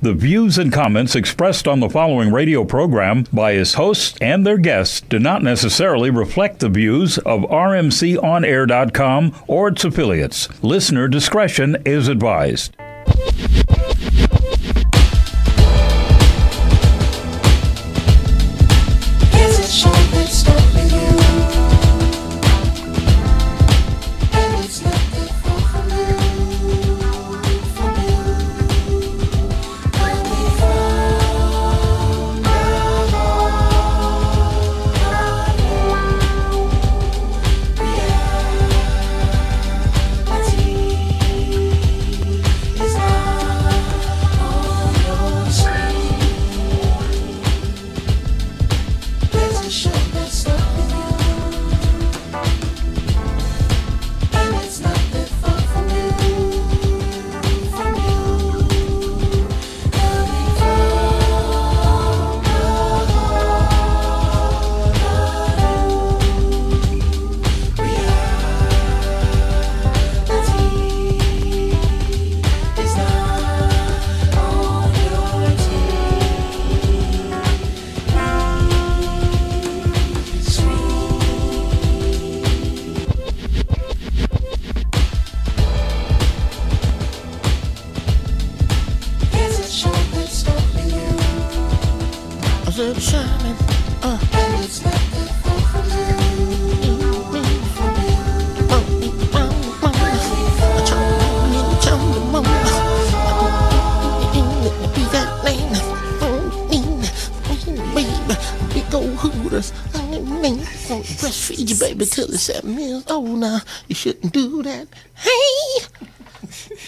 The views and comments expressed on the following radio program by its hosts and their guests do not necessarily reflect the views of rmconair.com or its affiliates. Listener discretion is advised. Breastfeed your baby till it's 7 years old now. You shouldn't do that. Hey!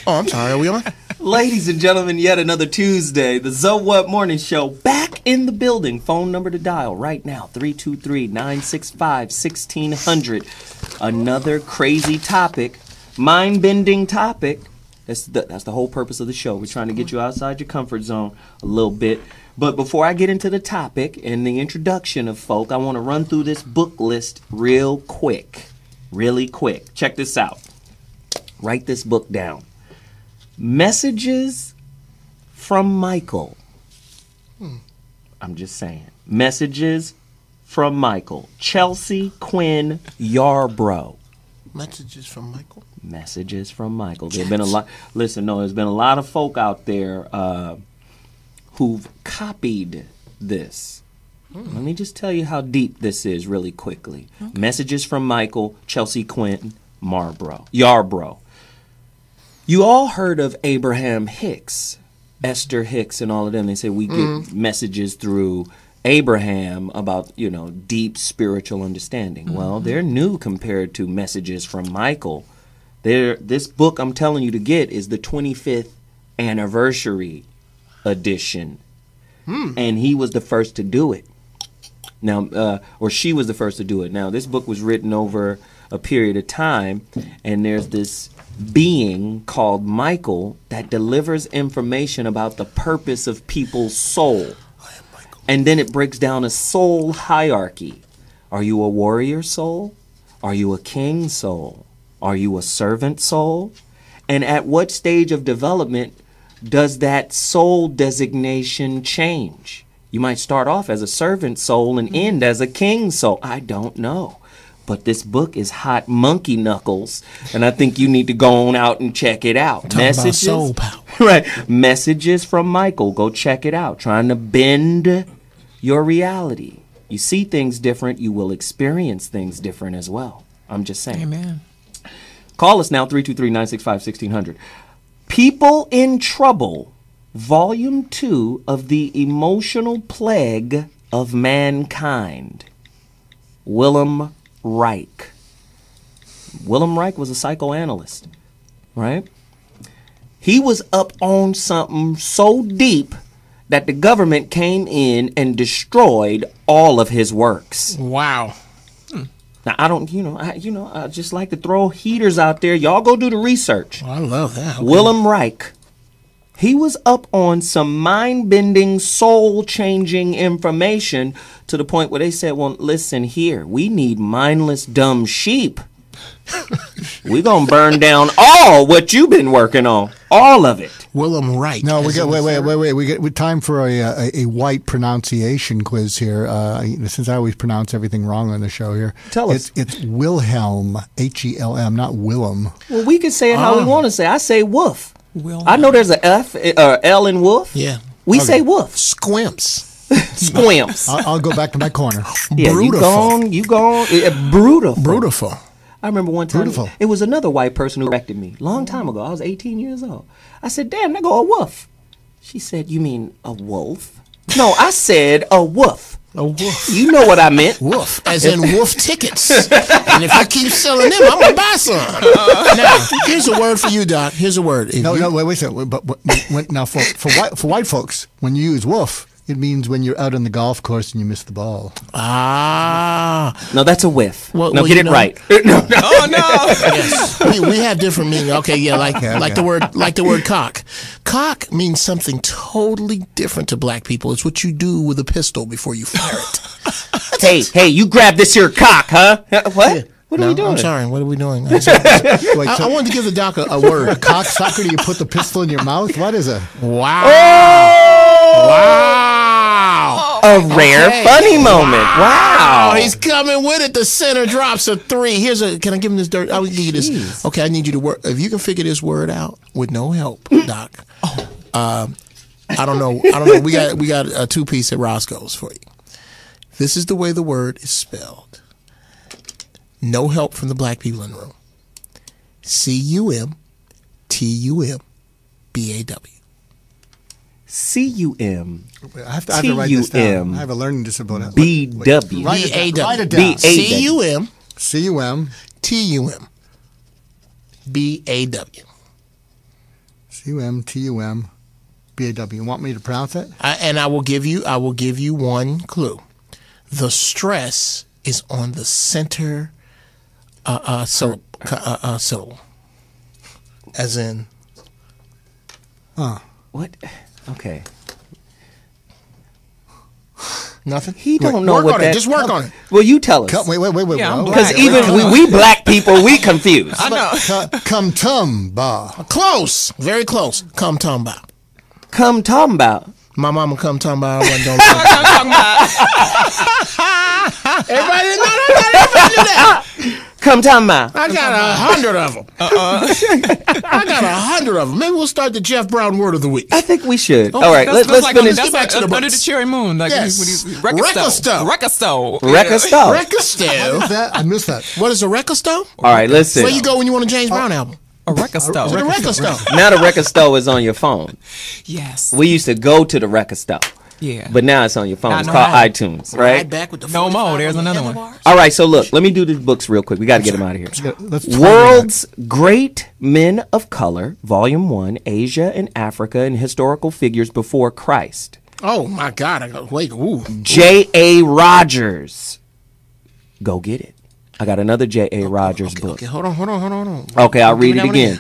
Oh, I'm sorry. Are we on? Ladies and gentlemen, yet another Tuesday. The So What Morning Show back in the building. Phone number to dial right now, 323-965-1600. Another crazy topic, mind-bending topic. That's the whole purpose of the show. We're trying to get you outside your comfort zone a little bit. But before I get into the topic and the introduction of folk, I want to run through this book list really quick. Check this out. Write this book down. Messages from Michael. I'm just saying. Messages from Michael. Chelsea Quinn Yarbrough. Messages from Michael? Messages from Michael. There's been a lot. Listen, no, there's been a lot of folk out there who've copied this. Let me just tell you how deep this is really quickly. Okay. Messages from Michael, Chelsea Quinn Yarbrough. You all heard of Abraham Hicks, Esther Hicks and all of them. They say we get messages through Abraham about, deep spiritual understanding. Well, they're new compared to messages from Michael. This book I'm telling you to get is the 25th anniversary edition. And he was the first to do it. Now, or she was the first to do it. Now, this book was written over a period of time, and there's this being called Michael that delivers information about the purpose of people's soul. And then it breaks down a soul hierarchy. Are you a warrior soul? Are you a king soul? Are you a servant soul? And at what stage of development does that soul designation change? You might start off as a servant soul and end as a king soul. I don't know. But this book is hot monkey knuckles, and I think you need to go on out and check it out. Messages, about soul power. Right. Messages from Michael. Go check it out. Trying to bend your reality. You see things different, you will experience things different as well. I'm just saying. Amen. Call us now, 323-965-1600. People in Trouble, Volume 2 of The Emotional Plague of Mankind. Willem Reich. Willem Reich was a psychoanalyst, right? He was up on something so deep that the government came in and destroyed all of his works. Wow. Now, I don't, I just like to throw heaters out there. Y'all go do the research. Oh, I love that. Okay. Willem Reich. He was up on some mind-bending, soul-changing information to the point where they said, well, listen here. We need mindless, dumb sheep We gonna burn down all what you've been working on, all of it. Willem Wright. No, we got wait. We got time for a white pronunciation quiz here. Since I always pronounce everything wrong on the show here, Tell us. It's Wilhelm, Helm, not Willem. Well, we can say it how we want to say. I say woof. Wilhelm. I know there's a F, L in woof. Yeah. We say woof. Squimps. Squimps. I'll go back to my corner. Yeah, Brutiful. you gone. Brutal. Brutiful. I remember one time, Beautiful. it was another white person who corrected me. Long time ago. I was 18 years old. I said, damn, there go a wolf. She said, you mean a wolf? No, I said a woof. A woof. You know what I meant. Woof, as in wolf tickets. And if you keep selling them, I'm gonna buy some. Now, here's a word for you, Doc. Here's a word. If you- Wait a second. But now for white folks, when you use wolf, it means when you're out on the golf course and you miss the ball. No, that's a whiff. Well, no, well, get you it know- right. No. Oh no! Yes. We have different meaning. Okay, yeah, like the word cock. Cock means something totally different to black people. It's what you do with a pistol before you fire it. Hey, you grab this here cock, huh? What? What are No, we doing? I'm sorry. What are we doing? Wait, I wanted to give the doc a word. a cocksucker? Do you put the pistol in your mouth? What is it? Wow. Oh! Wow. A rare funny moment. Wow. Oh, he's coming with it. The center drops a 3. Can I give him this dirt? I'll give you this. Jeez. Okay, I need you to work. If you can figure this word out with no help, Doc. I don't know. We got a 2-piece at Roscoe's for you. This is the way the word is spelled. No help from the black people in the room. CUMTUMBAW. CUM. I have to write this down. I have a learning disability. BW. Write it down. Write it B- down. CUM CUM TUM BAW. CUM TUM BAW. You want me to pronounce it? And I will give you one clue. The stress is on the center syllable. As in What? Okay. nothing. He don't know work what on that. it. Just work on it. Well, you tell us. Wait. Yeah, I'm Because black. even we black people, we confused. I know. Come tumba. Close. Very close. Come talking about. Come talking about. My mama come talking about. I wasn't doing I'm talking about. Everybody didn't know that. Everybody knew that. Come talking about. I got 100 of them. I got 100 of them. Maybe we'll start the Jeff Brown word of the week. I think we should. All right, That's let's like finish. That's back like to the under books. the cherry moon. Like Yes. Record stove. Record stove. Record stove. Record stove. I missed that. What is a record stove? All right, listen. Where you go when you want a James Brown album? A record stove. To the record stove. Now the record store is on your phone. Yes. We used to go to the record store. Yeah. But now it's on your phone. Not It's no called more. iTunes, right? Back with the No 45 more. There's on the another one. handlebars. All right, so look, let me do the books real quick. We got to get them out of here. Let's try World's Great Men of Color, Volume 1, Asia and Africa and Historical Figures Before Christ. Oh my God! I got wait. Ooh. J.A. Rogers. Go get it. I got another J.A. Rogers book. Okay, hold on. Okay, I'll read Give me it that one again.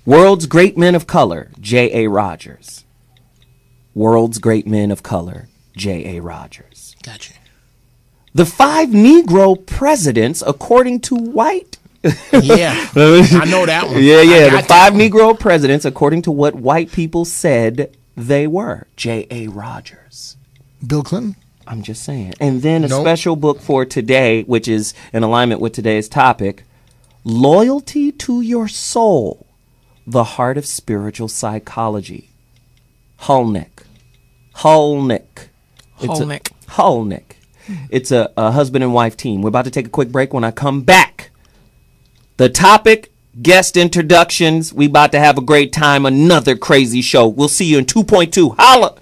World's Great Men of Color, J.A. Rogers. World's Great Men of Color, J.A. Rogers. Gotcha. The 5 Negro presidents, according to white. Yeah, I know that one. Yeah. I The got 5 that one. Negro presidents, according to what white people said they were. J.A. Rogers. Bill Clinton. I'm just saying. And then a Nope. special book for today, which is in alignment with today's topic, Loyalty to Your Soul, The Heart of Spiritual Psychology. Hulnick. Hulnick. It's a husband and wife team. We're about to take a quick break. When I come back, the topic, guest introductions. We about to have a great time. Another crazy show. We'll see you in 2.2. Holla!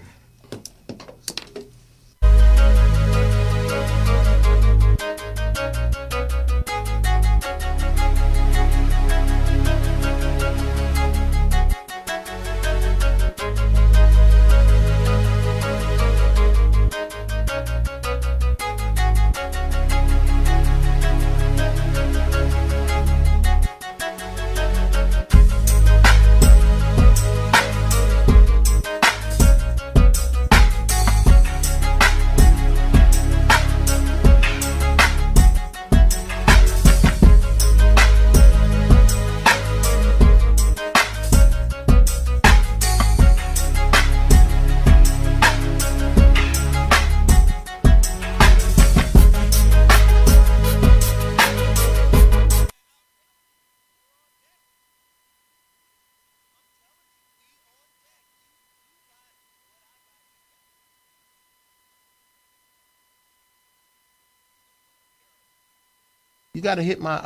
You gotta hit my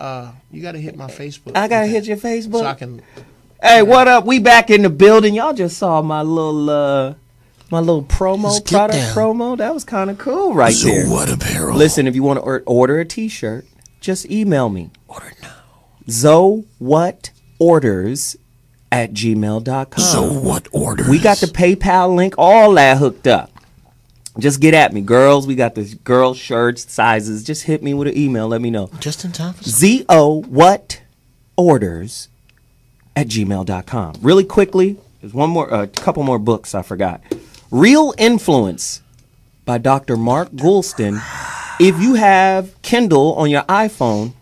Facebook. I gotta hit your Facebook. so I can. Hey, what up? We back in the building. Y'all just saw my little promo, Just get product down. promo. That was kind of cool right there. What apparel? Listen, if you want to order a T-shirt, just email me. Order now. ZoWhatOrders@gmail.com. So what orders? We got the PayPal link, all that hooked up. Just get at me, girls. We got the girl shirts, sizes. Just hit me with an email. Let me know. just in time. For ZoWhatOrders@gmail.com. Really quickly, there's a couple more books I forgot. Real Influence by Dr. Mark Goulston. If you have Kindle on your iPhone,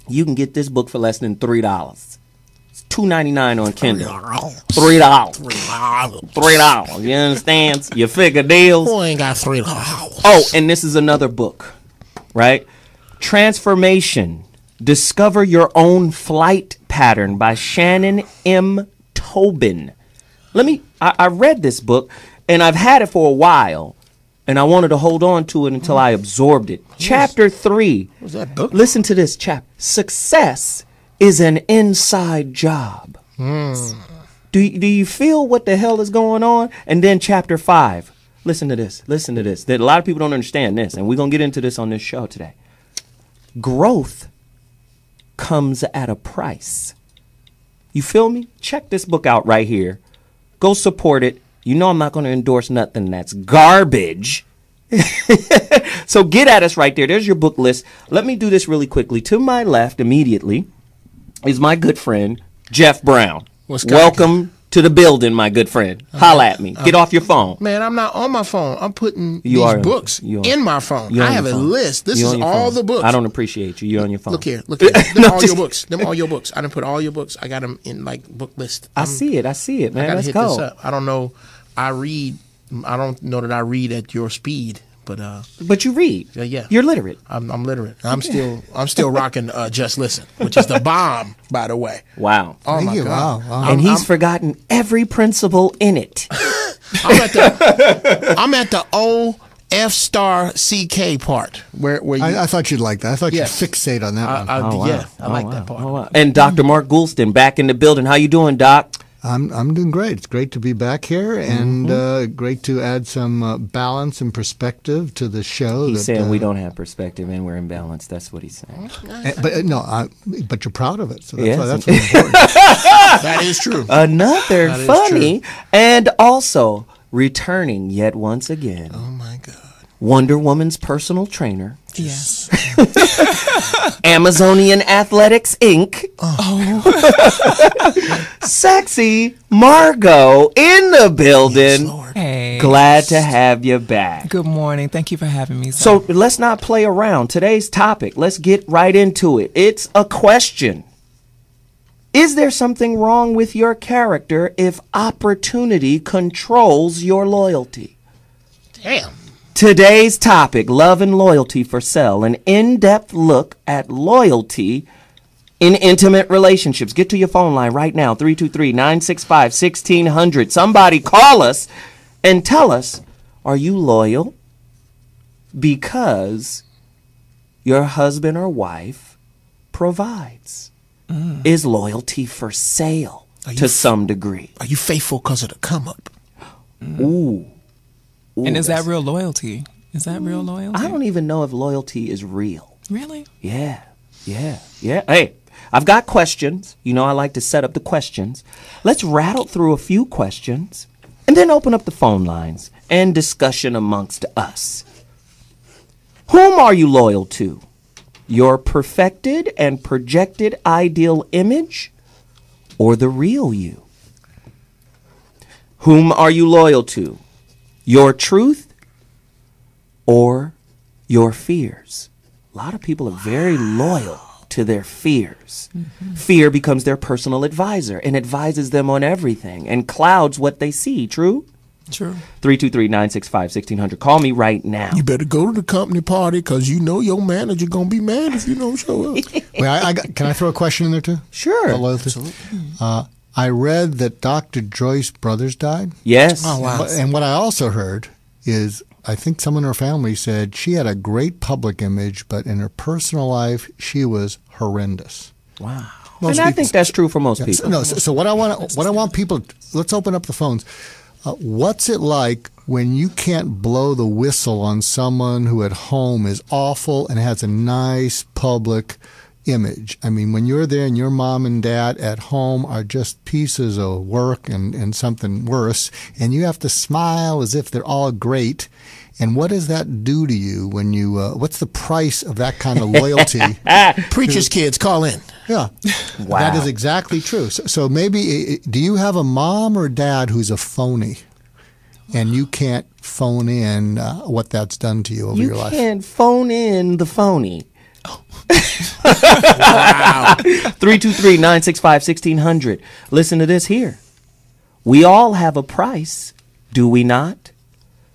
you can get this book for less than $3. It's $2.99 on Kindle. $3. $3. You understand? You figure deals. Boy ain't got $3. Oh, and this is another book, right? Transformation. Discover Your Own Flight Pattern by Shannon M. Tobin. I read this book, and I've had it for a while, and I wanted to hold on to it until I absorbed it. Chapter 3. What's that book? Listen to this chapter. Success is an inside job. Do you feel what the hell is going on? And then chapter 5. Listen to this. Listen to this. That a lot of people don't understand this, and we're going to get into this on this show today. Growth comes at a price. You feel me? Check this book out right here. Go support it. You know I'm not going to endorse nothing that's garbage. So get at us right there. There's your book list. Let me do this really quickly. To my left immediately is my good friend, Jeff Brown. What's cracking? Welcome to the building, my good friend. Holla at me. Get off your phone. Man, I'm not on my phone. I'm putting You these are- books you are- in my phone. You on I have your a phone. list. This You is on your all phone. the books. I don't appreciate you. You're on your phone. Look here. Look here. Them No, all just- your books. Them all your books. I done put all your books. I got them in like book list. I see it, I man. gotta Let's hit go. this up. I don't know. I don't know that I read at your speed, but But you read. yeah. You're literate. I'm literate. I'm still rocking Just Listen, which is the bomb, by the way. Wow. Oh Thank my you. God. Wow. And he's forgotten every principle in it. I'm at the O F star CK part where you I thought you'd like that. I thought Yes. you'd fixate on that one. yeah, I like that part. Oh, wow. And Dr. Mark Goulston back in the building. How you doing, Doc? I'm doing great. It's great to be back here, and great to add some balance and perspective to the show. He's saying we don't have perspective and we're imbalanced. That's what he's saying. But you're proud of it, so that's Yes. why that's what's important. That is true. Another That is funny and also returning yet once again. Oh my God. Wonder Woman's personal trainer, Yes. Amazonian Athletics Inc. Sexy Margot in the building. Lord. Hey. Glad to have you back. Good morning. Thank you for having me. So let's not play around. Today's topic, let's get right into it. It's a question. Is there something wrong with your character if opportunity controls your loyalty? Damn. Today's topic, love and loyalty for sale, an in-depth look at loyalty in intimate relationships. Get to your phone line right now, 323-965-1600. Somebody call us and tell us, are you loyal because your husband or wife provides? Is loyalty for sale to some degree? Are you faithful because of the come up? Ooh. and is that real loyalty? Is that real loyalty? I don't even know if loyalty is real. Really? Yeah. Hey, I've got questions. You know, I like to set up the questions. Let's rattle through a few questions and then open up the phone lines and discussion amongst us. Whom are you loyal to? Your perfected and projected ideal image or the real you? Whom are you loyal to? Your truth or your fears? A lot of people are very loyal to their fears. Fear becomes their personal advisor and advises them on everything and clouds what they see. True? True. 323-965-1600. Call me right now. You better go to the company party because you know your manager going to be mad if you don't show up. Wait, can I throw a question in there too? Sure. About loyalty? I read that Dr. Joyce Brothers died. Yes. Oh, wow. And what I also heard is I think someone in her family said she had a great public image, but in her personal life, she was horrendous. Wow. Most And I people- think that's true for most people. So what I want people, let's open up the phones. What's it like when you can't blow the whistle on someone who at home is awful and has a nice public image? I mean, when you're there and your mom and dad at home are just pieces of work and something worse, and you have to smile as if they're all great. And what does that do to you when you, what's the price of that kind of loyalty? Preacher's kids, call in. Yeah. Wow. That is exactly true. So maybe, do you have a mom or dad who's a phony and you can't phone in what that's done to you over your life? You can't phone in the phony. Wow. 323-965-1600. Listen to this here. We all have a price, do we not?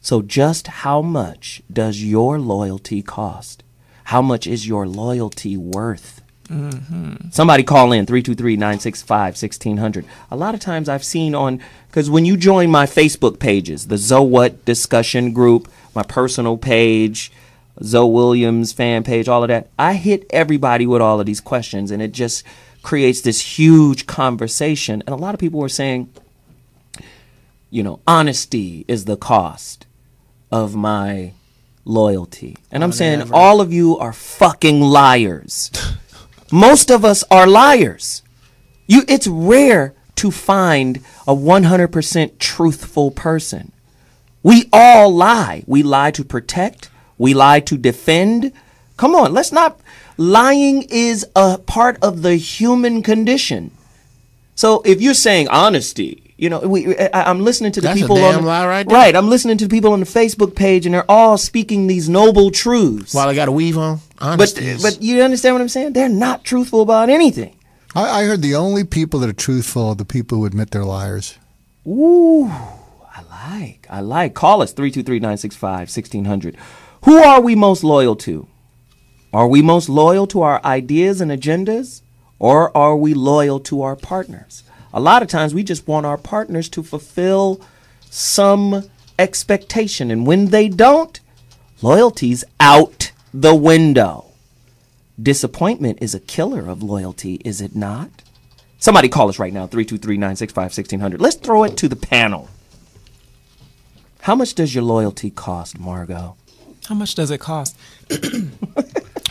So just how much does your loyalty cost? How much is your loyalty worth? Mm-hmm. Somebody call in, 323-965-1600. A lot of times I've seen because when you join my Facebook pages, the So What discussion group, my personal page, Zoe Williams fan page, all of that, I hit everybody with all of these questions, and it just creates this huge conversation. And a lot of people were saying, honesty is the cost of my loyalty. And I'm saying all of you are fucking liars. Most of us are liars. It's rare to find a 100% truthful person. We all lie. We lie to protect. We lie to defend. Come on, lying is a part of the human condition. So if you're saying honesty, I'm listening to the That's a people damn lie right there. Right, I'm listening to the people on the Facebook page, and they're all speaking these noble truths. While I got a weave on, honesty But you understand what I'm saying? They're not truthful about anything. I heard the only people that are truthful are the people who admit they're liars. Ooh, I like. Call us, 323-965-1600. Who are we most loyal to? Are we most loyal to our ideas and agendas, or are we loyal to our partners? A lot of times we just want our partners to fulfill some expectation, and when they don't, loyalty's out the window. Disappointment is a killer of loyalty, is it not? Somebody call us right now, 323-965-1600. Let's throw it to the panel. How much does your loyalty cost, Margot? How much does it cost?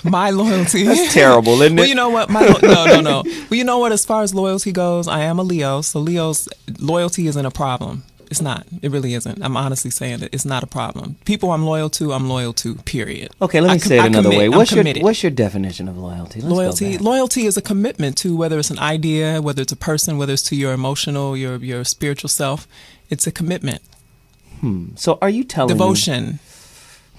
My loyalty. That's terrible, isn't it? Well, you know what? No. Well, you know what? As far as loyalty goes, I am a Leo, so Leo's loyalty isn't a problem. It's not. It really isn't. I'm honestly saying that it's not a problem. People I'm loyal to, period. Okay, let me say it another way. What's committed. What's your definition of loyalty? Let's go back. Loyalty is a commitment to whether it's an idea, whether it's a person, whether it's to your emotional, your spiritual self. It's a commitment. So are you telling Devotion.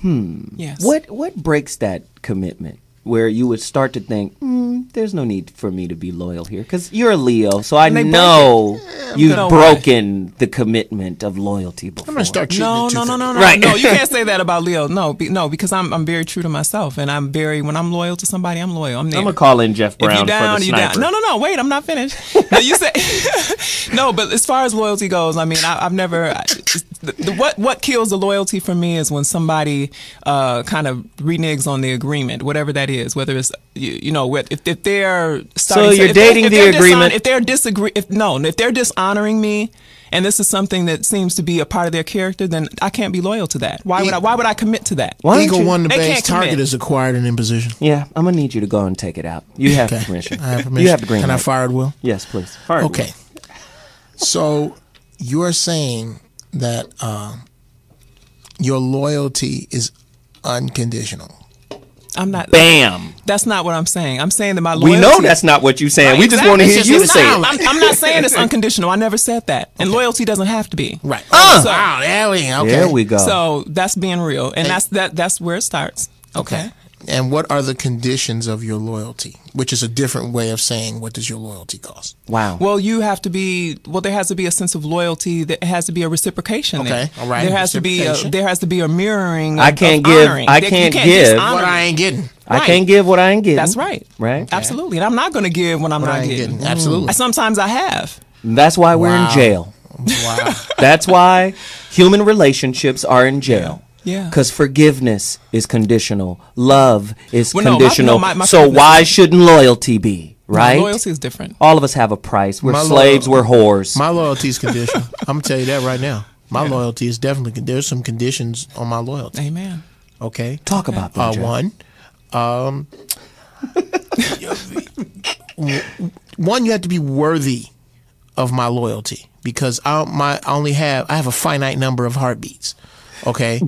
me? Yes. What breaks that commitment? Where you would start to think, there's no need for me to be loyal here. Because you're a Leo, so I know you've broken the commitment of loyalty before. I'm going to start shooting No. Right. No, you can't say that about Leo. No, because I'm very true to myself, and when I'm loyal to somebody, I'm loyal. I'm there. I'm going to call in Jeff Brown if you down, for the you sniper. down. No. Wait, I'm not finished. No, you say no, but as far as loyalty goes, I mean, I've never. What kills the loyalty for me is when somebody kind of reneges on the agreement, whatever that is. Whether it's if they're starting. So you're dating the agreement. If they're dishonoring me, and this is something that seems to be a part of their character, then I can't be loyal to that. Why would I commit to that? Eagle One, the They base can't target commit. is acquired and in position. Yeah, I'm going to need you to go and take it out. You have permission. I have permission. You have the green Can I light. fire it, Will? Yes, please. Fire it, Okay. So you're saying that your loyalty is unconditional. I'm not. Bam. That's not what I'm saying. I'm saying that my loyalty. We know that's not what you're saying. We just want to hear Exactly. you say it. I'm not saying it's unconditional. I never said that. And loyalty doesn't have to be. Right. So- Wow, there we go. Okay. There we go. So that's being real, and that's where it starts. Okay. And what are the conditions of your loyalty? Which is a different way of saying what does your loyalty cost? Wow. Well, there has to be a sense of loyalty. There has to be a reciprocation. Okay, there. all right, There has to be a mirroring. I of can't give- honoring. I You can't just give- honor What me. I ain't getting. I Right. can't give what I ain't getting. That's right. Right. Absolutely, and I'm not going to give when I'm What I not ain't getting. getting. Absolutely. Sometimes I have. That's why we're Wow. in jail. Wow. That's why human relationships are in jail. Yeah. Because forgiveness is conditional. Love is Well, no, conditional. my So forgiveness why is- shouldn't loyalty be, right? Loyalty is different. All of us have a price. We're My slaves, loyal- we're whores. My loyalty is conditional. I'm gonna tell you that right now. My loyalty is definitely there's some conditions on my loyalty. Amen. Okay. Talk about them, Jeff. One, you have to be worthy of my loyalty because I have a finite number of heartbeats. Okay.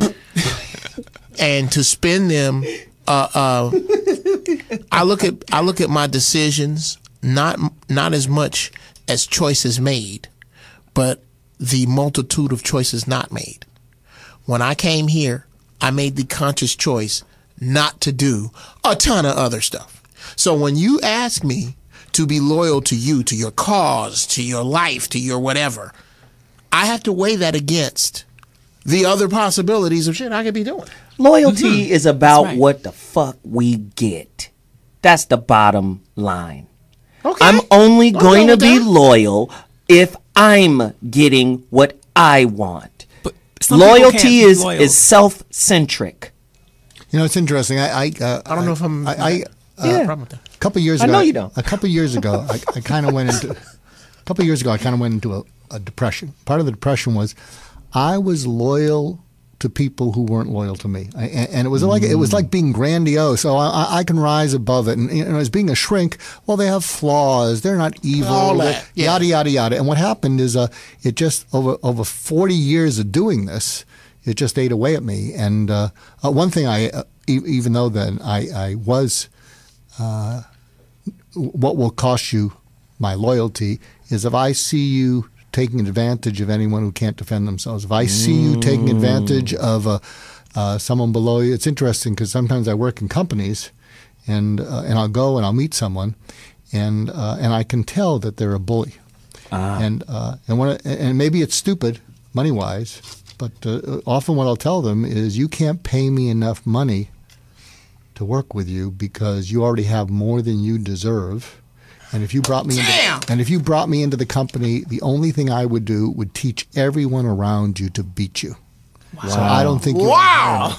And to spend them, I look at my decisions not as much as choices made, but the multitude of choices not made. When I came here, I made the conscious choice not to do a ton of other stuff. So when you ask me to be loyal to you, to your cause, to your life, to your whatever, I have to weigh that against the other possibilities of shit I could be doing. Loyalty is about That's right. what the fuck we get. That's the bottom line. Okay. I'm only I'm going to done with be that. loyal if I'm getting what I want. But some people Loyalty can't be is loyal. self-centric. You know, it's interesting. I don't know if I'm. Yeah. problem with that. A couple years I ago, know you don't. A couple years ago, I kind of went into. A couple years ago, I kind of went into a depression. Part of the depression was, I was loyal to people who weren't loyal to me, and it was like being grandiose. So I can rise above it, and as being a shrink, well, they have flaws. They're not evil. All that, yeah. Yada yada yada. And what happened is, it just over 40 years of doing this, it just ate away at me. And one thing even though then I was. What will cost you my loyalty is if I see you taking advantage of anyone who can't defend themselves. If I see you taking advantage of someone below you, it's interesting because sometimes I work in companies, and I'll go and I'll meet someone, and I can tell that they're a bully, and maybe it's stupid money wise, but often what I'll tell them is you can't pay me enough money to work with you because you already have more than you deserve. And if you brought me into the company, the only thing I would do would teach everyone around you to beat you. Wow. So I don't think you Wow.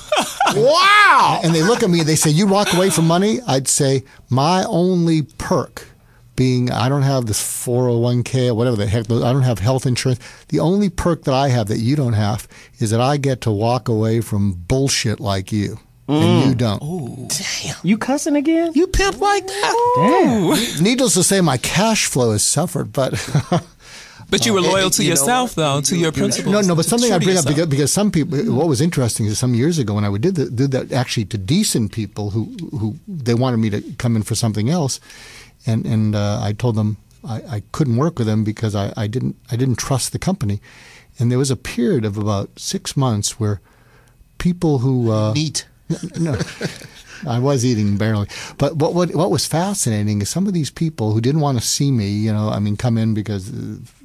Wow. And they look at me and they say, "You walk away from money?" I'd say, "My only perk being I don't have this 401k or whatever the heck, I don't have health insurance. The only perk that I have that you don't have is that I get to walk away from bullshit like you. And you don't." Damn. You cussing again? You pimp like that? Damn. Needless to say, my cash flow has suffered, but But you were loyal to yourself, though, to your principles. no. But something I True to bring up yourself. because some people. What was interesting is some years ago when I would did that actually to decent people who they wanted me to come in for something else, and I told them I couldn't work with them because I didn't trust the company, and there was a period of about 6 months where people who Neat. No, I was eating barely. But what was fascinating is some of these people who didn't want to see me, come in because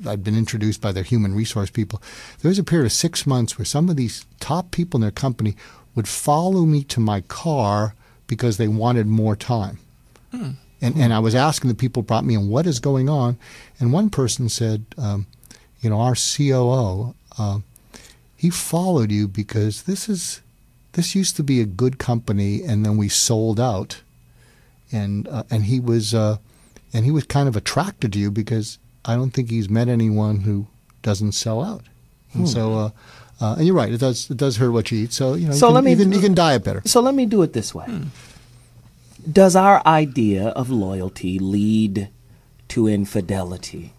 I'd been introduced by their human resource people. There was a period of 6 months where some of these top people in their company would follow me to my car because they wanted more time. And I was asking the people who brought me in, what is going on? And one person said, our COO, he followed you because this used to be a good company, and then we sold out, and he was kind of attracted to you because I don't think he's met anyone who doesn't sell out, and so and you're right, it does hurt what you eat, so you can diet better. So let me do it this way. Does our idea of loyalty lead to infidelity?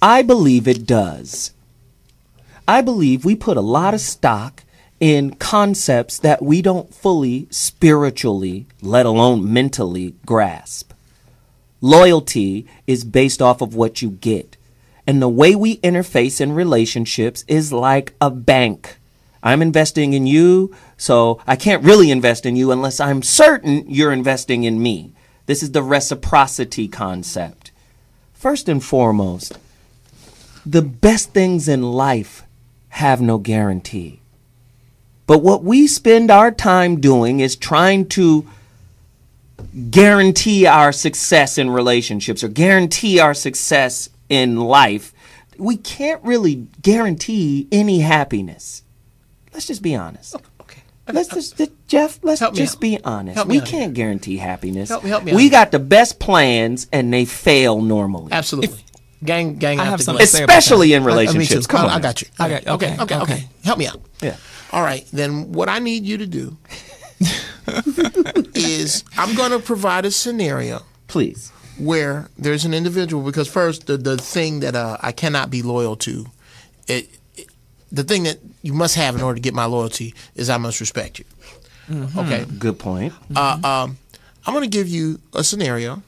I believe it does. I believe we put a lot of stock in concepts that we don't fully spiritually, let alone mentally, grasp. Loyalty is based off of what you get. And the way we interface in relationships is like a bank. I'm investing in you, so I can't really invest in you unless I'm certain you're investing in me. This is the reciprocity concept. First and foremost, the best things in life have no guarantee. But what we spend our time doing is trying to guarantee our success in relationships or guarantee our success in life we can't really guarantee any happiness. Let's just be honest. Okay. Jeff, let's Help me just out. be honest. Help me We out can't guarantee happiness. Help me We out. got the best plans and they fail normally. Absolutely. Gang I have after something gang. to say about Especially in Me too. relationships. Come on. I got you. Okay. Help me out. Yeah. All right, then what I need you to do is I'm going to provide a scenario Please. where there's an individual, because first the thing that I cannot be loyal to, the thing that you must have in order to get my loyalty is I must respect you. Okay. Good point. I'm going to give you a scenario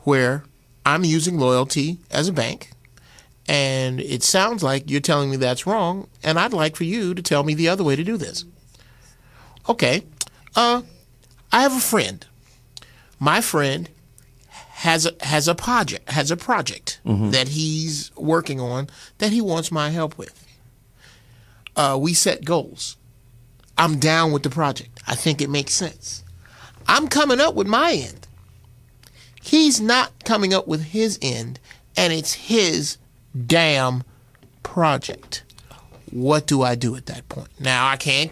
where I'm using loyalty as a bank, and it sounds like you're telling me that's wrong, and I'd like for you to tell me the other way to do this. Okay. I have a friend. My friend has a project that he's working on that he wants my help with. We set goals. I'm down with the project. I think it makes sense. I'm coming up with my end. He's not coming up with his end, and it's his damn project. What do I do at that point? Now, I can't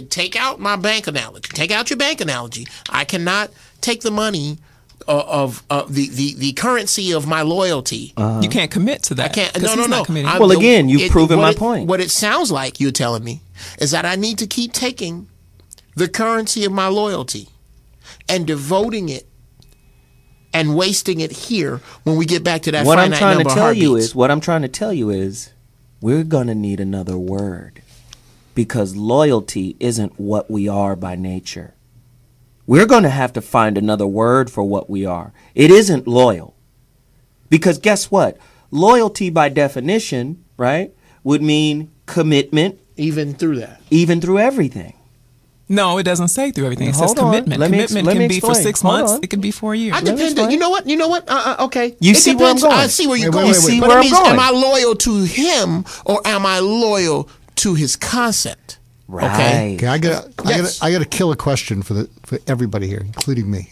take out my bank analogy. Take out your bank analogy. I cannot take the money of the currency of my loyalty. You can't commit to that. I can't. 'cause No, he's no, not no. committing. Well, again, you've proven my point. What it sounds like you're telling me is that I need to keep taking the currency of my loyalty and devoting it and wasting it here when we get back to that What I'm finite trying to number of tell you heartbeats. is we're going to need another word, because loyalty isn't what we are by nature. We're going to have to find another word for what we are. It isn't loyal. Because guess what? Loyalty by definition, right, would mean commitment Even through that. even through everything. No, it doesn't say through everything. It says Hold on. commitment. Let me Commitment let me can be for explain. 6 Hold months. on. It can be for a year. I depend. explain. You know what? Okay. You It see where I'm depends. going. I see where you're Wait, going. wait, wait, wait. But Where it I'm means, going. am I loyal to him or am I loyal to his concept? Right. Okay, I Yes. got to kill a question for everybody here, including me.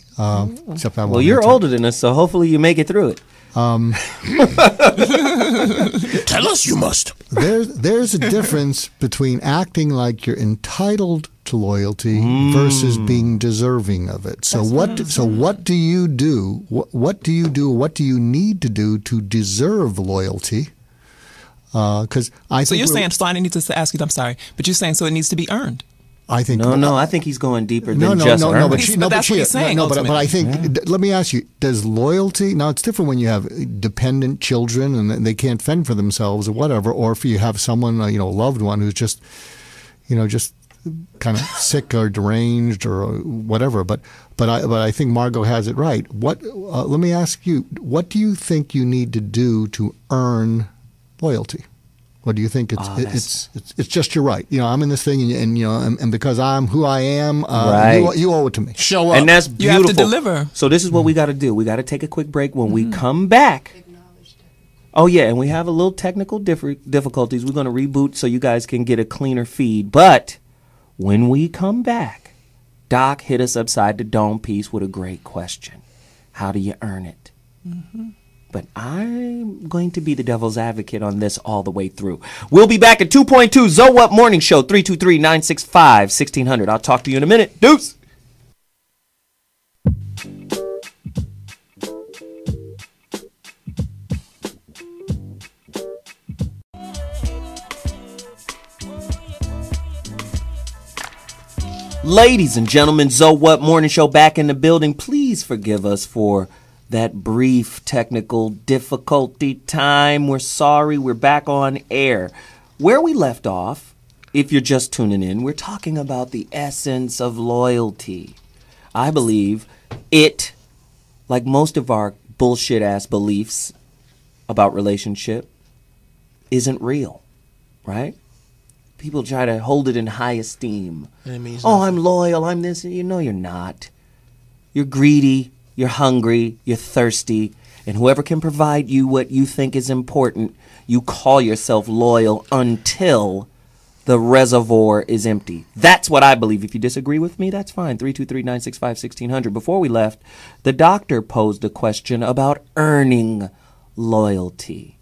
Except I Well, won't you're answer. older than us, so hopefully you make it through it. Tell us you must. There's a difference between acting like you're entitled to loyalty versus being deserving of it. So what do you do? What do you do? What do you need to do to deserve loyalty? Because I So think you're saying, so I need to ask you, I'm sorry, but you're saying so it needs to be earned. I think No, I think he's going deeper No, than no, just no, earning. no, but But that's what he's saying, No, but I ultimately. think. Let me ask you: does loyalty? Now, it's different when you have dependent children and they can't fend for themselves or whatever, or if you have someone, a loved one who's just kind of sick or deranged or whatever. But I think Margot has it right. Let me ask you: what do you think you need to do to earn loyalty? What do you think? It's just you're right. I'm in this thing, and because I'm who I am, Right. you owe it to me. Show up. And that's You have beautiful. to deliver. So this is what we got to do. We got to take a quick break. When we come back. Oh yeah, and we have a little technical difficulties. We're going to reboot so you guys can get a cleaner feed. But when we come back, Doc hit us upside the dome piece with a great question. How do you earn it? But I'm going to be the devil's advocate on this all the way through. We'll be back at 2.2 Zo What Morning Show, 323-965-1600. I'll talk to you in a minute. Deuce. Ladies and gentlemen, Zo What Morning Show back in the building. Please forgive us for that brief technical difficulty time. We're sorry. We're back on air. Where we left off, if you're just tuning in, we're talking about the essence of loyalty. I believe it, like most of our bullshit ass beliefs about relationship, isn't real, right? People try to hold it in high esteem. And it means Oh, nothing. I'm loyal. I'm this. You know you're not. You're greedy. You're hungry. You're thirsty. And whoever can provide you what you think is important, you call yourself loyal until the reservoir is empty. That's what I believe. If you disagree with me, that's fine. 323-965-1600. Before we left, the doctor posed a question about earning loyalty.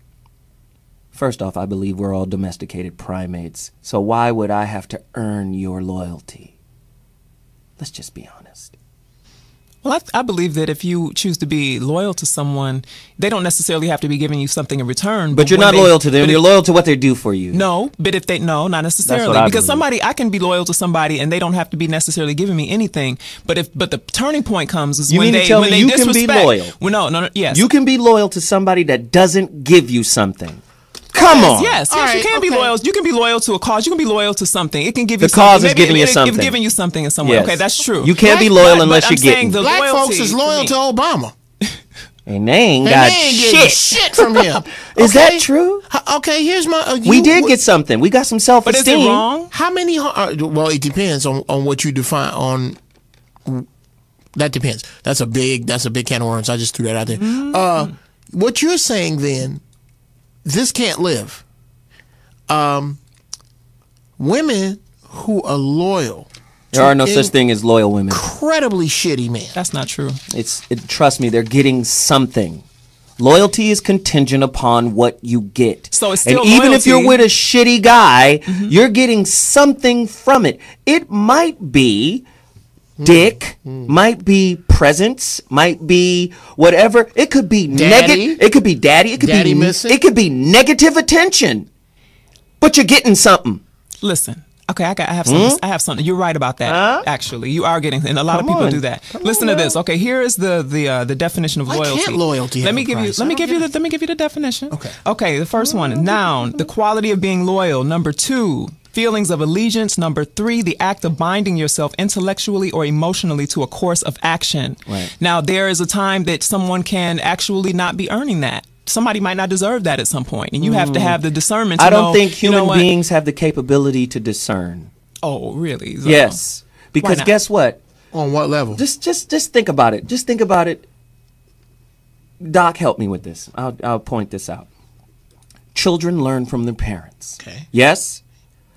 First off, I believe we're all domesticated primates. So why would I have to earn your loyalty? Let's just be honest. Well, I believe that if you choose to be loyal to someone, they don't necessarily have to be giving you something in return. But you're not loyal to them. You're loyal to what they do for you. No, but if they not necessarily, That's what I because believe. I can be loyal to somebody and they don't have to be necessarily giving me anything. But the turning point comes is You when mean to they tell when me they you can disrespect. be loyal? Well, no, yes. You can be loyal to somebody that doesn't give you something. Come on. Yes, All you right, can be okay. loyal. You can be loyal to a cause. You can be loyal to something. It can give you The cause something. is giving you It's something. giving you something in some way. Yes. Okay, that's true. You can't be But- loyal but unless I'm you're saying getting. the Black loyalty folks is for loyal me. to Obama. And they ain't And got they ain't getting shit. shit from him. Is that true? Okay, here's my. We did get something. We got some But self-esteem. is it wrong? How many? Well, it depends on what you define on. That depends. That's a big can of worms. I just threw that out there. What you're saying then, this can't live. Women who are loyal. There are no such thing as loyal women. Incredibly shitty men. That's not true. Trust me, they're getting something. Loyalty is contingent upon what you get. So it's still and even if you're loyalty. with a shitty guy, you're getting something from it. It might be dick, might be presence, might be whatever. It could be Daddy. negative. It could be daddy. It could Daddy be missing. It could be negative attention. But you're getting something. Listen. Okay, I have something. I have something. You're right about that. Actually, you are getting, and a lot of people do that. Listen to this. Okay, here is the definition of Why loyalty. can't loyalty Let have me a give you. price? Let me I don't give you. get Let me give you the definition. Okay. Okay. The first one, noun, the quality of being loyal. Number 2, feelings of allegiance. Number 3, the act of binding yourself intellectually or emotionally to a course of action. Right. Now, there is a time that someone can actually not be earning that. Somebody might not deserve that at some point, and you have to have the discernment. To I don't know, think you know human what? beings have the capability to discern. Oh, really? So- Yes. Because not? guess what? On what level? Just think about it. Just think about it. Doc, help me with this. I'll point this out. Children learn from their parents. Okay. Yes?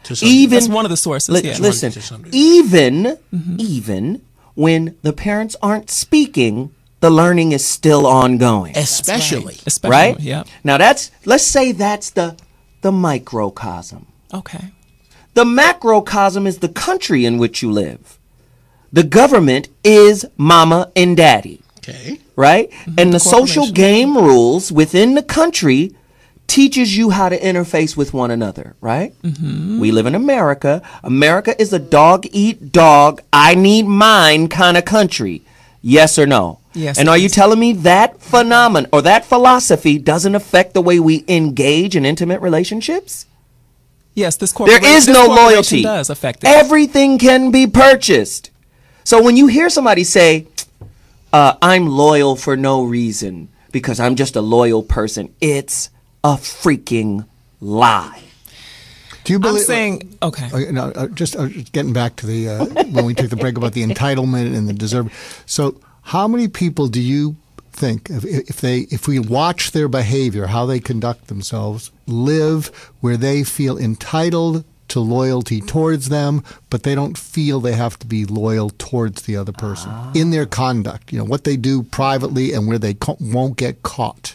To some- Even That's one of the sources. Yeah. listen, To some degree. even when the parents aren't speaking, the learning is still ongoing. especially. Especially, Right? Yeah. Now let's say that's the microcosm. Okay. The macrocosm is the country in which you live. The government is mama and daddy. Okay. Right? And the social corporation. game rules within the country teaches you how to interface with one another, right? We live in America. America is a dog eat dog, I need mine kind of country. Yes or no? Yes, And it are you is. telling me that phenomenon or that philosophy doesn't affect the way we engage in intimate relationships? Yes, this There corporation. is this no corporation loyalty. Does affect it. Everything can be purchased. So when you hear somebody say, I'm loyal for no reason because I'm just a loyal person, it's a freaking lie. Do you I'm believe? saying okay. No, just getting back to the when we took the break about the entitlement and the deserve. So, how many people do you think if we watch their behavior, how they conduct themselves, live where they feel entitled to loyalty towards them, but they don't feel they have to be loyal towards the other person in their conduct? You know what they do privately and where they won't get caught.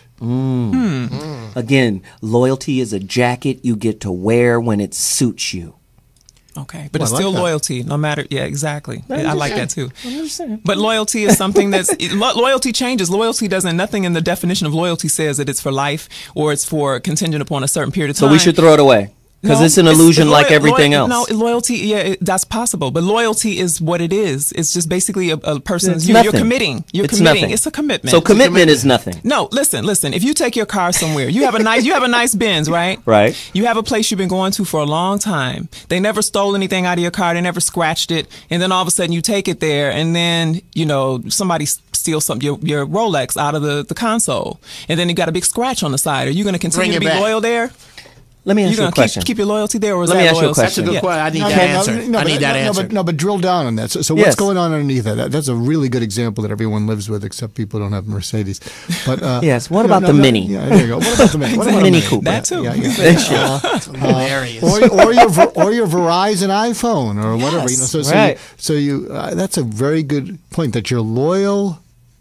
Again, loyalty is a jacket you get to wear when it suits you. Okay, but Well, it's I like still that. loyalty, no matter. Yeah, exactly. I like that too. saying. But loyalty is something that's loyalty changes. Loyalty doesn't. Nothing in the definition of loyalty says that it's for life or it's for contingent upon a certain period of time. So we should throw it away because No, it's an illusion like everything else. No, loyalty, yeah, that's possible. But loyalty is what it is. It's just basically a person's. It's You're nothing. committing. You're It's committing. nothing. It's a commitment. So commitment is nothing. No, listen. If you take your car somewhere, you have a nice Benz, right? Right. You have a place you've been going to for a long time. They never stole anything out of your car. They never scratched it. And then all of a sudden you take it there and then, somebody steals your Rolex out of the console. And then you got a big scratch on the side. Are you going to continue Bring to it be back. loyal there? Let me ask You you a going to question. keep your loyalty there, or is Let that me ask you a loyalty? That's a good Yeah. question. I need No, that answer. I need that answer. But drill down on that. So Yes. what's going on underneath that? That's a really good example that everyone lives with, except people don't have Mercedes. But Yes, what about the Mini? Yeah, there you go. What about the Mini? What about Mini a Cooper. That too. Hilarious. or your Verizon iPhone or whatever. Yes. So Right. you that's a very good point that you're loyal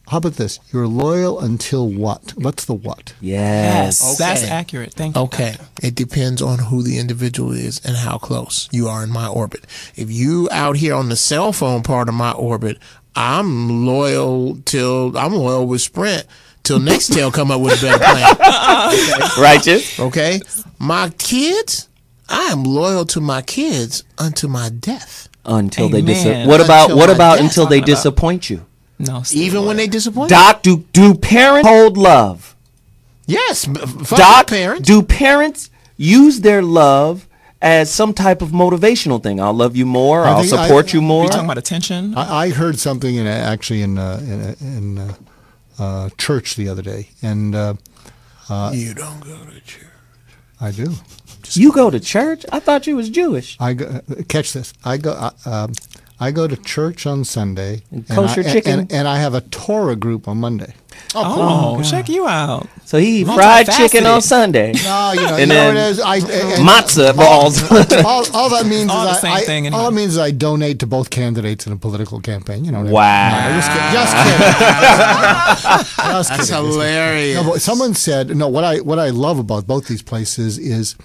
how about this? You're loyal until what? What's the what? Yes. Okay. That's accurate. Thank you. Okay. It depends on who the individual is and how close you are in my orbit. If you out here on the cell phone part of my orbit, I'm loyal with Sprint till Nextel come up with a better plan. Righteous. Okay? My kids, I am loyal to my kids unto my death. Until Amen. they what Until my about death. until they disappoint you? No. Steve. Even when they disappoint me. Doc, do parents hold love? Yes. Doc, Parents. do parents use their love as some type of motivational thing? I'll love you more. I'll support you more. You talking about attention? I heard something in church the other day, and You don't go to church. I do. You go to church? I thought you was Jewish. Catch this. I go to church on Sunday, kosher chicken? and I have a Torah group on Monday. Oh, check you out. So he eat fried chicken on Multifaceted. Sunday. No, you know, And you know then what it is. Matzah balls. All that means All is the same thing anyway. all it means is I donate to both candidates in a political campaign. You know. Wow. No, just kidding. Just That's kidding. hilarious. No, but someone said what I love about both these places is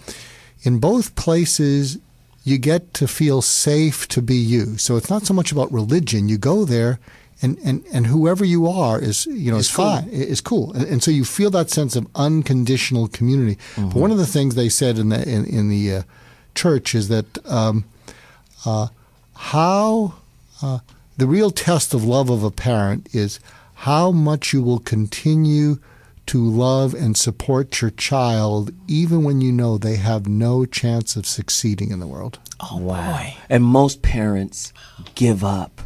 in both places you get to feel safe to be you. So it's not so much about religion. You go there and whoever you are is fine, is cool. And so you feel that sense of unconditional community. But one of the things they said in the church is that how the real test of love of a parent is how much you will continue to love and support your child even when you know they have no chance of succeeding in the world. Oh, boy. And most parents give up.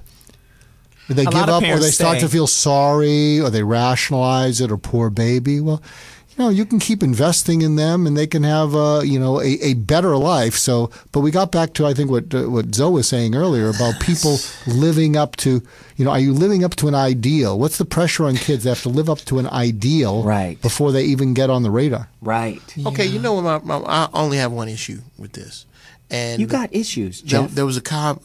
They give lot of up, or parents they start say- to feel sorry, or they rationalize it, or poor baby. Well, you can keep investing in them, and they can have a better life. So, but we got back to I think what Zoe was saying earlier about people living up to. Are you living up to an ideal? What's the pressure on kids? They have to live up to an ideal before they even get on the radar. Right. Okay, you know what? I only have one issue with this. And You got issues, Jeff. there was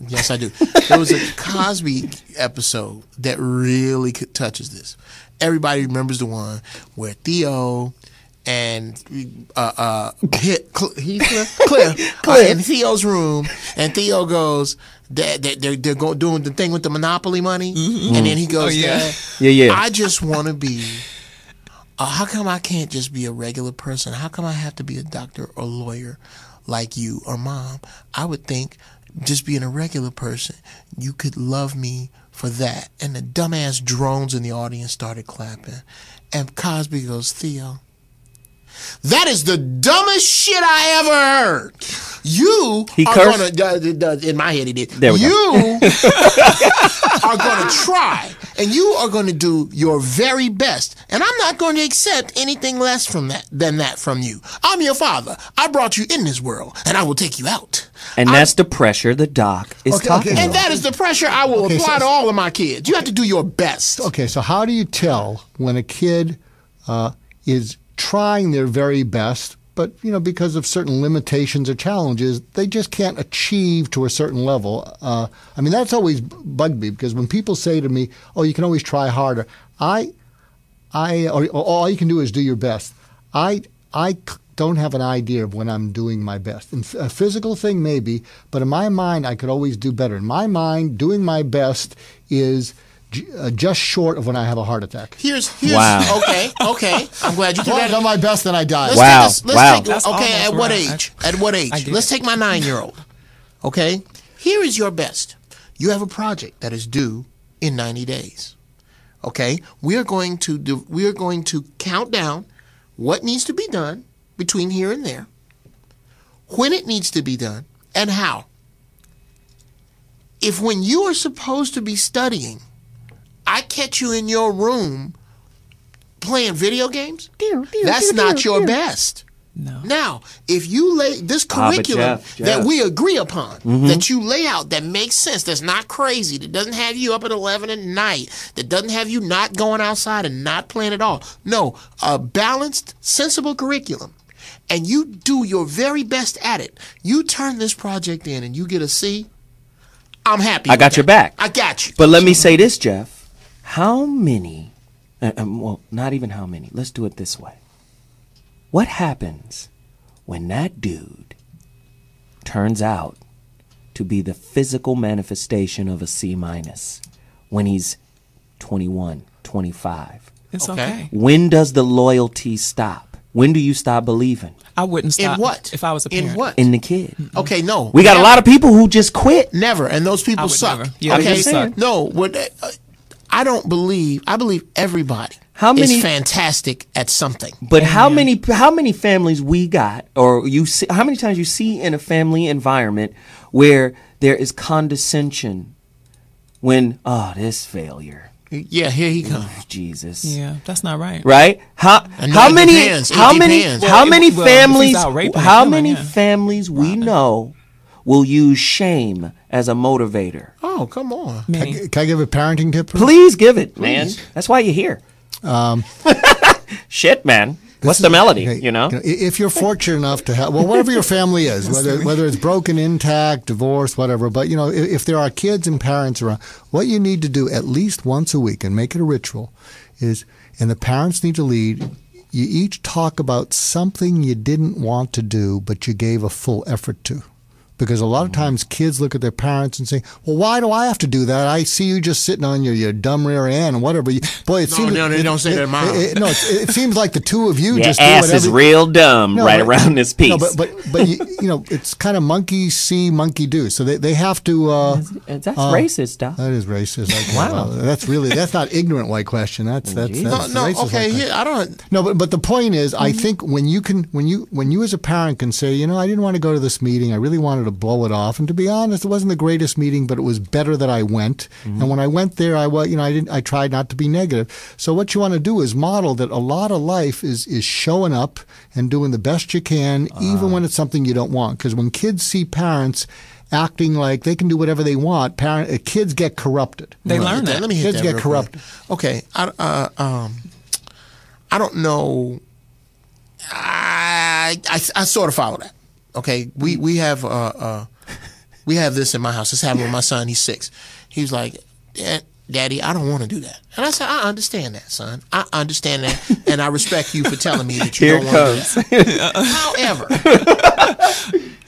yes, I do. There was a Cosby episode that really touches this. Everybody remembers the one where Theo and Cliff are in Theo's room, and Theo goes, they're doing the thing with the Monopoly money, and then he goes, yeah. Yeah. I just want to be. How come I can't just be a regular person? How come I have to be a doctor or lawyer like you or mom? I would think just being a regular person, you could love me for that. And the dumbass drones in the audience started clapping. And Cosby goes, Theo, that is the dumbest shit I ever heard. You He are cursed? going to, in my head he did. There we go. You are going to try, and you are going to do your very best. And I'm not going to accept anything less than that from you. I'm your father. I brought you in this world, and I will take you out. And that's the pressure the doc is talking And about. that is the pressure I will apply to all of my kids. You have to do your best. Okay, so how do you tell when a kid is trying their very best, but because of certain limitations or challenges, they just can't achieve to a certain level? That's always bugged me, because when people say to me, "Oh, you can always try harder," or all you can do is do your best. I don't have an idea of when I'm doing my best. And a physical thing maybe, but in my mind, I could always do better. In my mind, doing my best is just short of when I have a heart attack. Here's Wow. Okay. I'm glad you did Well, I've that. done my best, then I die. Wow. That's Okay, at almost what right. age? At what age? I get Let's it. take my 9-year-old. Okay? Here is your best. You have a project that is due in 90 days. Okay? We are going to count down what needs to be done between here and there, when it needs to be done, and how. If when you are supposed to be studying, I catch you in your room playing video games, that's not your best. No. Now, if you lay this but curriculum Jeff. that we agree upon, that you lay out, that makes sense, that's not crazy, that doesn't have you up at 11 at night, that doesn't have you not going outside and not playing at all. No, a balanced, sensible curriculum. And you do your very best at it. You turn this project in and you get a C, I'm happy. I got with your that. back. I got you. But let me say this, Jeff. How many well, not even how many. Let's do it this way. What happens when that dude turns out to be the physical manifestation of a C- when he's 21, 25? It's Okay. okay. When does the loyalty stop? When do you stop believing I wouldn't stop. In what? If I was a parent. In what? in the kid? Okay, no. We got a Never. lot of people who just quit. Never, and those I people would suck. never. Yeah, they okay, just suck. no. What? I don't believe. I believe everybody How many- is fantastic at something. But how many families we got, or you see, how many times you see in a family environment where there is condescension when this failure, Yeah, here he comes. Jesus, Yeah, that's not right. right? How And how it many depends. It how many depends. how Well, many if he's families out raping how and killing, many yeah. families we know will use shame as a motivator? Oh, come on. Many. Can I give a parenting tip? Please give it, man. That's why you're here. Shit, man. What's the melody? Okay, You know? if you're fortunate enough to have, well, whatever your family is, whether it's broken, intact, divorced, whatever, but if there are kids and parents around, what you need to do at least once a week and make it a ritual is, and the parents need to lead, you each talk about something you didn't want to do, but you gave a full effort to. Because a lot of times kids look at their parents and say, well, why do I have to do that? I see you just sitting on your dumb rear end and whatever. Boy, it seems... No, they don't say that, Mom. No, it seems like the two of you Your just do ass whatever... is real dumb No, right but- around this piece. No, but it's kind of monkey see, monkey do. So they have to... That's racist, Doc. that is racist. Wow. That's not ignorant white question. That's No, racist okay, white here, I don't. no, but the point is, I think when you as a parent can say, I didn't want to go to this meeting, I really wanted to blow it off, and to be honest, it wasn't the greatest meeting, but it was better that I went. And when I went there, I tried not to be negative. So what you want to do is model that a lot of life is showing up and doing the best you can, even when it's something you don't want. Because when kids see parents acting like they can do whatever they want, kids get corrupted. They learn that. Let me hit Kids that get real corrupted. quick. Okay, I don't know. I sort of follow that. Okay, we have this in my house. It's happening with my son. He's 6. He's like, Daddy, I don't want to do that. And I said, I understand that, son. I understand that, and I respect you for telling me that you Here don't want to do that. However,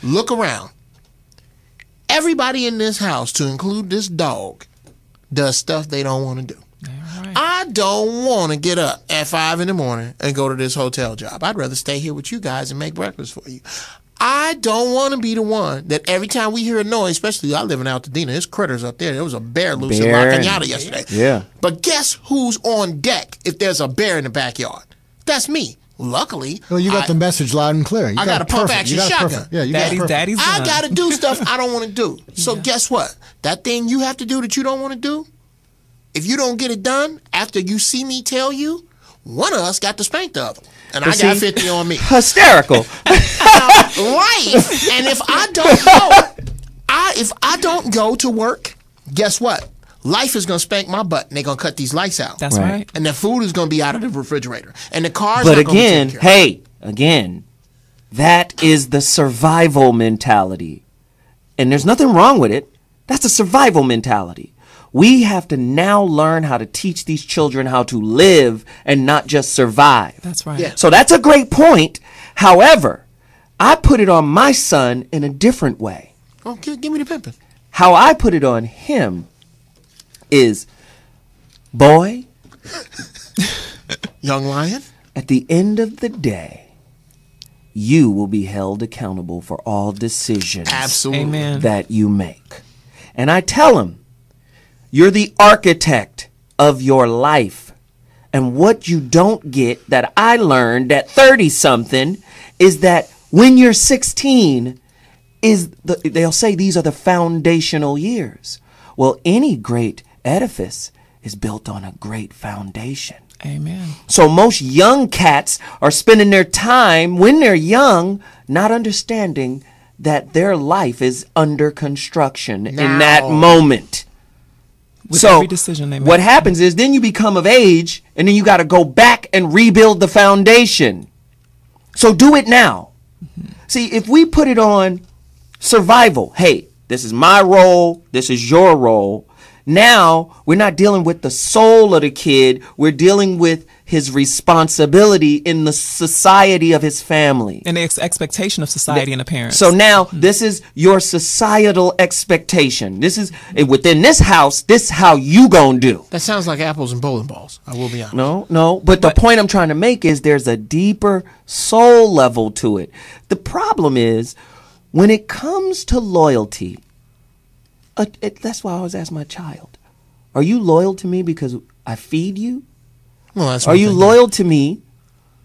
look around. Everybody in this house, to include this dog, does stuff they don't want to do. Right. I don't want to get up at 5 in the morning and go to this hotel job. I'd rather stay here with you guys and make breakfast for you. I don't want to be the one that every time we hear a noise, especially I live in Altadena, there's critters up there. There was a bear loose in La Cañada yesterday. Yeah. But guess who's on deck if there's a bear in the backyard? That's me. Luckily, Well, you got the message loud and clear. I got a pump action shotgun. Yeah, you got it perfect. Daddy's I done. got to do stuff I don't want to do. So guess what? That thing you have to do that you don't want to do, if you don't get it done after you see me tell you, one of us got to spank the other. And I got 50 on me. Hysterical. Life. And if I don't go to work, guess what? Life is gonna spank my butt, and they're gonna cut these lights out. That's right. And the food is gonna be out of the refrigerator, and the car's But not gonna be again, taken care of. again, that is the survival mentality. And there's nothing wrong with it. That's a survival mentality. We have to now learn how to teach these children how to live and not just survive. That's right. Yeah. So that's a great point. However, I put it on my son in a different way. Oh, give me the pimpin'. How I put it on him is, boy, Young lion. at the end of the day, you will be held accountable for all decisions Absolutely. Amen. that you make. And I tell him, you're the architect of your life. And what you don't get that I learned at 30-something is that when you're 16, they'll say these are the foundational years. Well, any great edifice is built on a great foundation. Amen. So most young cats are spending their time when they're young not understanding that their life is under construction in that moment. With So every decision they make. what happens is then you become of age and then you got to go back and rebuild the foundation. So do it now. See, if we put it on survival, hey, this is my role, this is your role. Now we're not dealing with the soul of the kid. We're dealing with his responsibility in the society of his family. And the expectation of society and the parents. So now this is your societal expectation. This is within this house, this is how you gonna do. That sounds like apples and bowling balls. I will be honest. No. But the point I'm trying to make is there's a deeper soul level to it. The problem is when it comes to loyalty, that's why I always ask my child, are you loyal to me because I feed you? Well, that's Are you loyal to me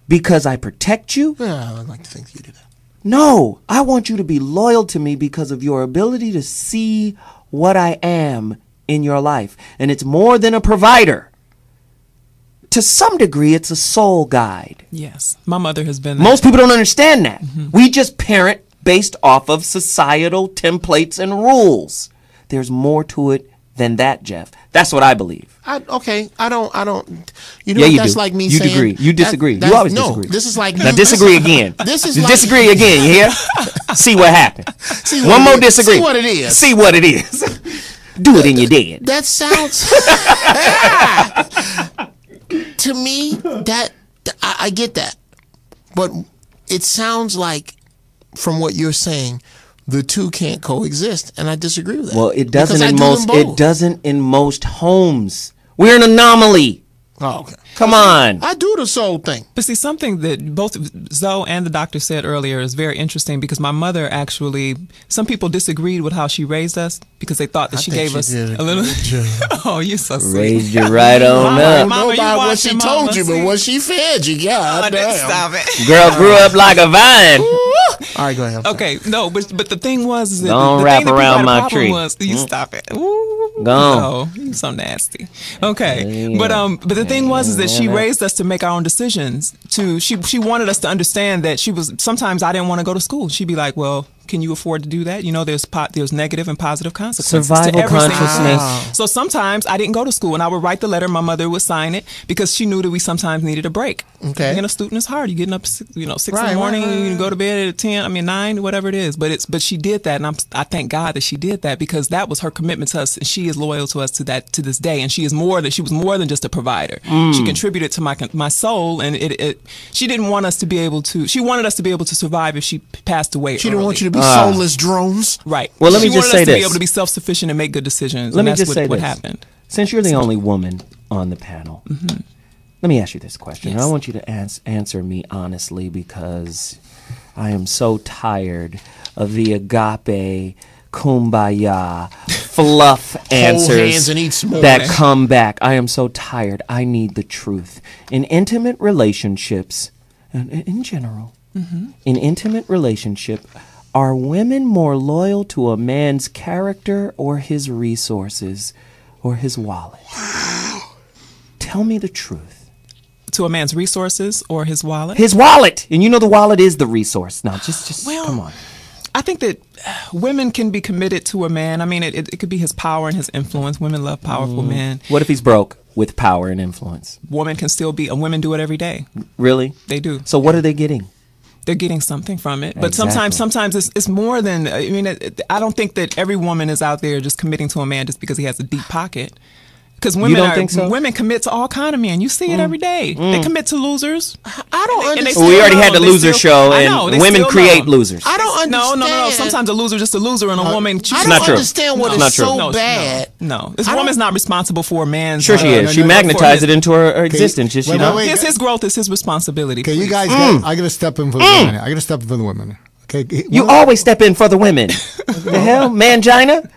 because I protect you? Yeah, I'd like to think you do that. No, I want you to be loyal to me because of your ability to see what I am in your life. And it's more than a provider. To some degree, it's a soul guide. Yes. My mother has been that. Most people don't understand that. We just parent based off of societal templates and rules. There's more to it than that, Jeff. That's what I believe. I don't. You know, Yeah, you that's do. like me You saying. agree. You disagree. That- You always no, disagree. this is like Now disagree again. This is You like, disagree again, you hear? See what happened. See what One it more is. disagree. See what it is. See what it is. Do it in your dead. That sounds. To me, that I get that, but it sounds like, from what you're saying, the two can't coexist, and I disagree with that. Well, it doesn't Because I in do them most. both. It doesn't in most homes. We're an anomaly. Oh, okay. Come on. I do the soul thing. But see, something that both Zoe and the doctor said earlier is very interesting because my mother actually, some people disagreed with how she raised us because they thought that she think gave she us did a a little. good job. Oh, you're so sweet. Raised you right on Mama, up. Mama, know you about what she watching, told Mama, you, but see? what she fed you, God Oh, damn. stop it. Girl grew up like a vine. All right, go ahead. I'm sorry. Okay, no, but the thing was is that Don't the wrap thing that around people had a my problem tree. Was, you stop it. Ooh, Go on. no, you so nasty. Okay, but the thing was is that she raised us to make our own decisions. She wanted us to understand that sometimes I didn't want to go to school. She'd be like, well, can you afford to do that? You know, there's negative and positive consequences. Survival to every single consciousness. thing. So sometimes I didn't go to school and I would write the letter. My mother would sign it because she knew that we sometimes needed a break. Okay. Being a student is hard. You're getting up, 6 in Right, the morning, right. you go to bed at 9, whatever it is. But she did that, and I thank God that she did that because that was her commitment to us, and she is loyal to us to this day. And she was more than just a provider. She contributed to my soul, and she didn't want us to be able to. She wanted us to be able to survive if she passed away. She didn't want you to be Ah. soulless drones. Right. Well, let me she just wanted say us to be this. able to be self-sufficient and make good decisions. Let and me that's just say what this. happened. Since you're the only woman on the panel, let me ask you this question. Yes. And I want you to answer me honestly because I am so tired of the agape, kumbaya, fluff answers hands and eat s'mores. that come back. I am so tired. I need the truth. In intimate relationships, and in general, in intimate relationship, are women more loyal to a man's character or his resources or his wallet? Tell me the truth. To a man's resources or his wallet. His wallet! And you know the wallet is the resource. Now, just Well, come on. I think that women can be committed to a man. I mean, it could be his power and his influence. Women love powerful men. What if he's broke with power and influence? Women can still be. Women do it every day. Really? They do. So what are they getting? They're getting something from it. But Exactly. sometimes it's more than. I mean, I don't think that every woman is out there just committing to a man just because he has a deep pocket. Because women don't think so? women commit to all kind of men. You see it every day. They commit to losers. I don't And they understand. Well, we already had the They loser still- show, I and know, they women still create know. losers. I don't understand. No. Sometimes a loser is just a loser, and a woman. I chooses- don't not true. understand what No. is Not true. so No, bad. No, this I don't- woman's not responsible for a man's. Sure she is. She magnetized it into her existence. Is she Wait, not? wait, His growth is his responsibility. Okay, you please. guys, I got to step in for the women. I got to step in for the women. Okay, You always step in for the women. The hell? Mangina?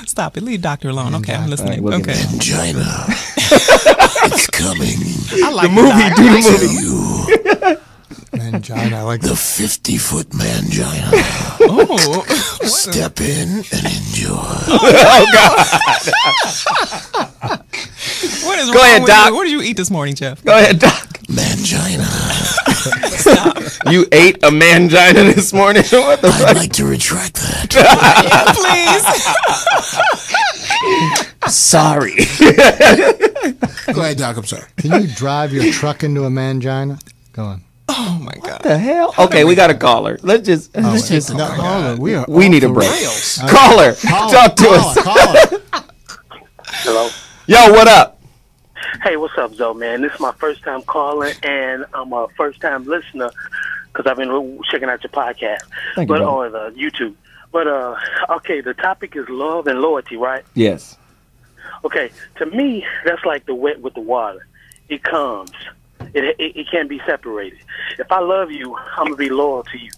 Stop it. Leave doctor alone. Okay, I'm listening. All right, we'll get okay. China. It's coming. I like The movie, do the movie. You, mangina. I like the the 50-foot mangina. Oh, Step in and enjoy. what is Go wrong ahead, with Doc. you? What did you eat this morning, Jeff? Go ahead, Doc. Mangina. You ate a mangina this morning? What the I'd fuck? like to retract that. Please. Sorry. Go ahead, Doc. I'm sorry. Can you drive your truck into a mangina? Go on. Oh my God. What the hell? Okay, we got a caller. Let's just No, hold on. we need a break. Caller, talk to us. Caller. Hello. Yo, what up? Hey, what's up, Zoe, man? This is my first time calling, and I'm a first time listener because I've been checking out your podcast, Thank you, brother. on YouTube. But okay, the topic is love and loyalty, right? Yes. Okay, to me, that's like the wet with the water. It comes. It can't be separated. If I love you, I'm gonna be loyal to you,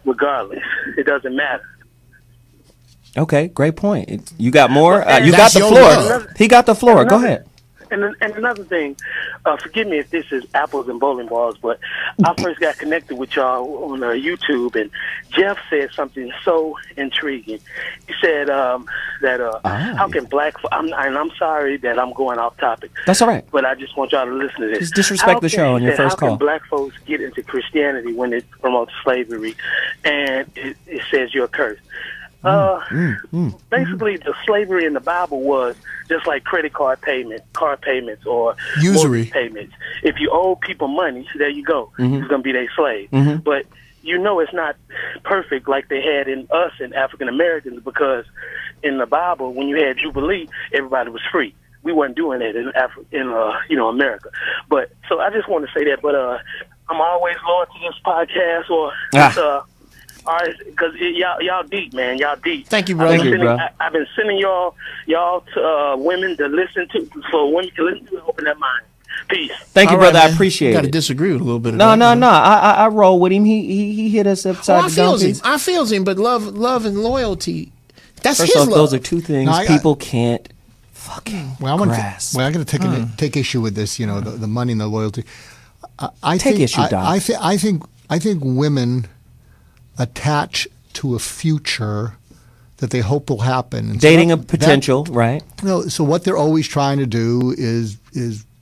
regardless. It doesn't matter. Okay, great point. You got more? You got That's the your floor. love. He got the floor. Go ahead. And another thing, forgive me if this is apples and bowling balls, but I first got connected with y'all on YouTube, and Jeff said something so intriguing. He said that how can I'm sorry that I'm going off topic. That's all right. But I just want y'all to listen to this. Just disrespect the show on your first How call. can black folks get into Christianity when it promotes slavery and it says you're cursed? Basically, the slavery in the Bible was just like credit card payments, or Usury mortgage payments. If you owe people money, there you go. It's going to be their slave. But it's not perfect like they had in us and African Americans, because in the Bible, when you had Jubilee, everybody was free. We weren't doing that in America. But so I just want to say that. But I'm always loyal to this podcast or this, all right, because y'all deep, man. Y'all deep. Thank you, brother. Thank you, bro. I've been sending y'all to women to listen to, so women can listen to and open their mind. Peace. Thank you, All right, brother. I man. appreciate Got to it. disagree with a little bit. No. I roll with him. He hit us upside I the dome. feels him. I feels him, but love and loyalty. That's First his off, love. those are two things No, I got- people can't fucking grasp. I'm going to take issue with this. The money and the loyalty. I Take think, issue, Doc. I think women attach to a future that they hope will happen. And so Dating a that- potential, right? So what they're always trying to do is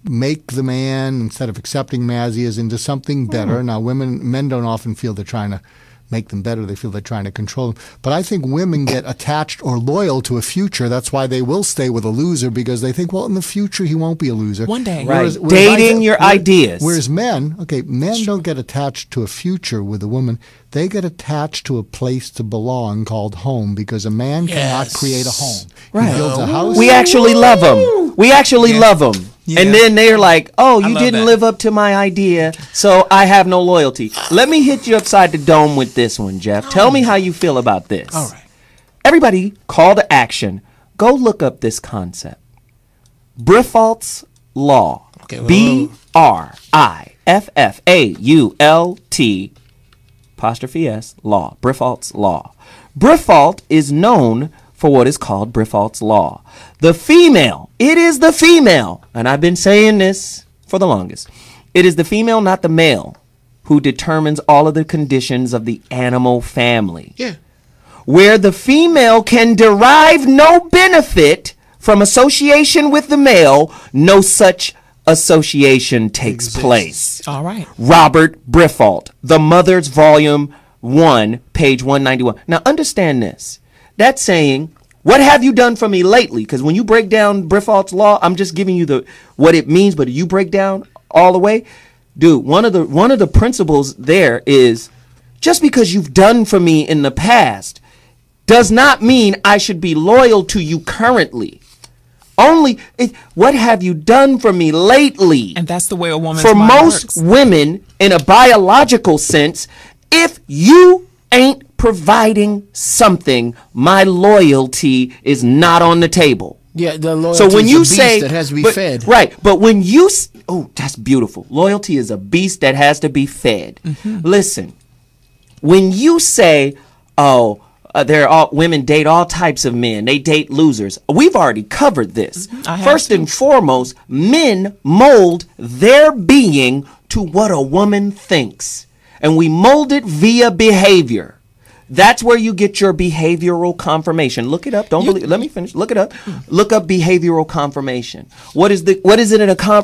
make the man, instead of accepting him as he is, into something better. Now, men don't often feel they're trying to make them better. They feel they're trying to control them. But I think women get attached or loyal to a future. That's why they will stay with a loser, because they think, well, in the future he won't be a loser. One day. Right. Dating your ideas. Whereas men don't get attached to a future with a woman. They get attached to a place to belong called home, because a man cannot create a home. Right. He builds a house. We actually love them. We actually love them. Yeah. And then they're like, oh, you love didn't that. live up to my idea, so I have no loyalty. Let me hit you upside the dome with this one, Jeff. Tell me how you feel about this. All right. Everybody, call to action. Go look up this concept. Brifault's Law. Okay, well, BRIFFAULT apostrophe S, law. Brifault's Law. Brifault is known for what is called Brifault's Law. The female, it is the female, and I've been saying this for the longest. It is the female, not the male, who determines all of the conditions of the animal family. Yeah. Where the female can derive no benefit from association with the male, no such association takes place. All right. Robert Brifault, The Mothers, Volume 1, page 191. Now, understand this. That's saying, what have you done for me lately? Because when you break down Brifault's Law, I'm just giving you what it means, but you break down all the way. Dude, one of the principles there is, just because you've done for me in the past does not mean I should be loyal to you currently. What have you done for me lately? And that's the way a woman's For mind most works. women, in a biological sense, if you ain't providing something, my loyalty is not on the table. Yeah, the loyalty So when is you a beast say that has to be but- fed. right? But when you that's beautiful. Loyalty is a beast that has to be fed. Listen, when you say, "Oh, women date all types of men. They date losers." We've already covered this. I have First too. and foremost, men mold their being to what a woman thinks, and we mold it via behavior. That's where you get your behavioral confirmation. Look it up. Don't believe. Let me finish. Look it up. Look up behavioral confirmation. What is it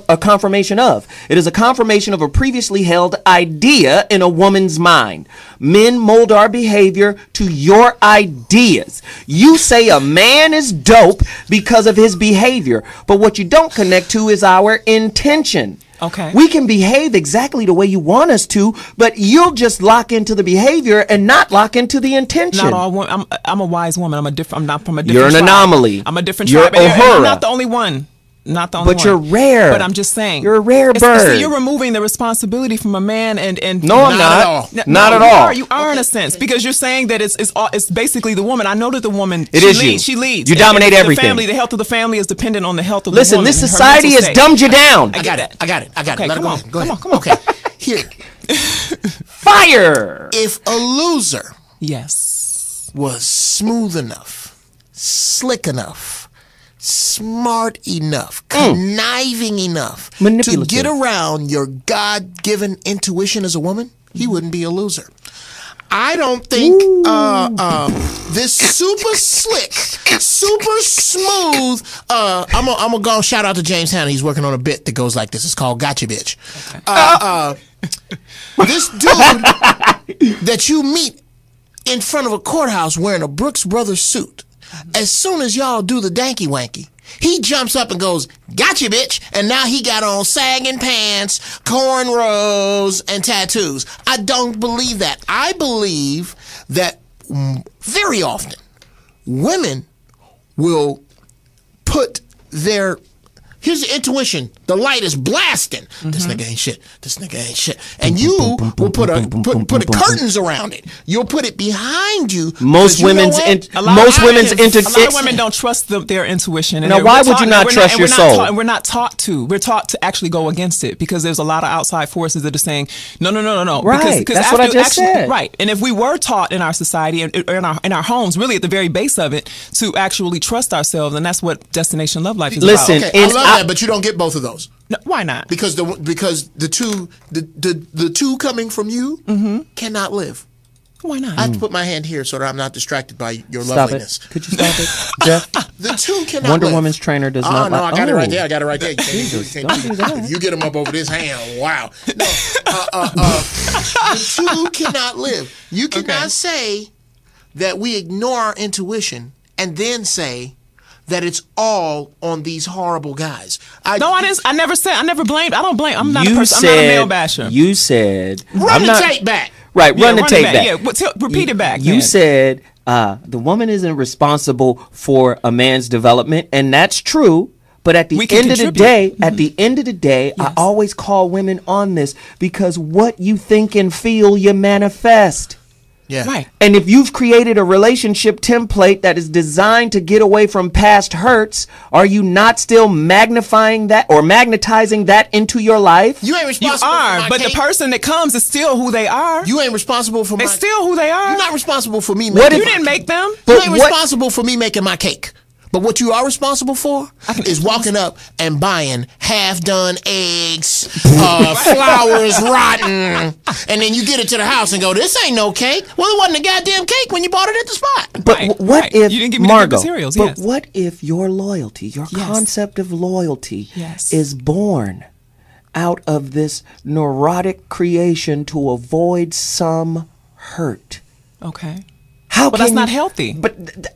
a confirmation of? It is a confirmation of a previously held idea in a woman's mind. Men mold our behavior to your ideas. You say a man is dope because of his behavior, but what you don't connect to is our intention. Okay. We can behave exactly the way you want us to, but you'll just lock into the behavior and not lock into the intention. Not all women. I'm a wise woman. I'm not from a different You're an tribe. anomaly. I'm a different You're tribe. And Uhura. I'm not the only one. Not the only But one. you're rare. But I'm just saying. You're a rare bird. See, you're removing the responsibility from a man and No, I'm Not not. at all. Not at you all. You are in a sense because you're saying that it's basically the woman. I know that the woman It she is leads. you. She leads. You dominate And everything. The family, the health of the family is dependent on the health of Listen, the woman. this and her society mental has state. dumbed you down. I I get got it. I got it. I got Okay, it. Let it come go on, ahead. Go ahead. come on. Okay. Here, Fire. if a loser Yes. was smooth enough, slick enough, smart enough, conniving enough to Manipulative. get around your God-given intuition as a woman, he wouldn't be a loser. I don't think this super slick, super smooth. I'm gonna go shout out to James Hanna. He's working on a bit that goes like this. It's called "Gotcha, Bitch." This dude that you meet in front of a courthouse wearing a Brooks Brothers suit, as soon as y'all do the danky wanky, he jumps up and goes, "Gotcha, bitch." And now he got on sagging pants, cornrows, and tattoos. I don't believe that. I believe that very often women will put their, here's the intuition. The light is blasting. This nigga ain't shit. This nigga ain't shit. And you will put curtains around it. You'll put it behind you. Most You know women's what? A lot of women it's don't trust their intuition. And Now, why would you not trust your soul? We're not taught to. We're taught to actually go against it because there's a lot of outside forces that are saying, no. Right. Because That's what I just said. Right. And if we were taught in our society and in our homes, really at the very base of it, to actually trust ourselves, and that's what Destination Love Life is Listen, about. Okay, I love that, but you don't get both of those. No, why not? Because the two coming from you cannot live. Why not? I have to put my hand here so that I'm not distracted by your Stop loveliness. it. Could you stop it, Jeff? The two cannot Wonder live. Woman's trainer does Oh, not. no, I got it right there. Oh. I got it right there. Jesus, don't do that. If you get them up over this hand, wow. No, the two cannot live. You cannot say that we ignore our intuition and then say that it's all on these horrible guys. No, I didn't. I never blamed. I don't blame. I'm not a You person. I'm not a male said- basher. You said. Run I'm the not, tape back. Right, run the it tape back. Yeah, repeat it back. You man. said the woman isn't responsible for a man's development, and that's true. But at the We can end of the contribute. day, I always call women on this because what you think and feel, you manifest. Yeah. Right. And if you've created a relationship template that is designed to get away from past hurts, are you not still magnifying that or magnetizing that into your life? You ain't You responsible for are, my but cake. the person that comes is still who they are. You ain't responsible for my. It's still who they are. You're not responsible for me. What making if- You didn't make them. You But ain't what- responsible for me making my cake. But what you are responsible for is walking up and buying half-done eggs, flowers rotten, and then you get it to the house and go, "This ain't no cake." Well, it wasn't a goddamn cake when you bought it at the spot. But Right, what right. if You didn't give me the good Margot? materials, But yes. what if your loyalty, your Yes. concept of loyalty, Yes. is born out of this neurotic creation to avoid some hurt? Okay. How But that's can not you- healthy. But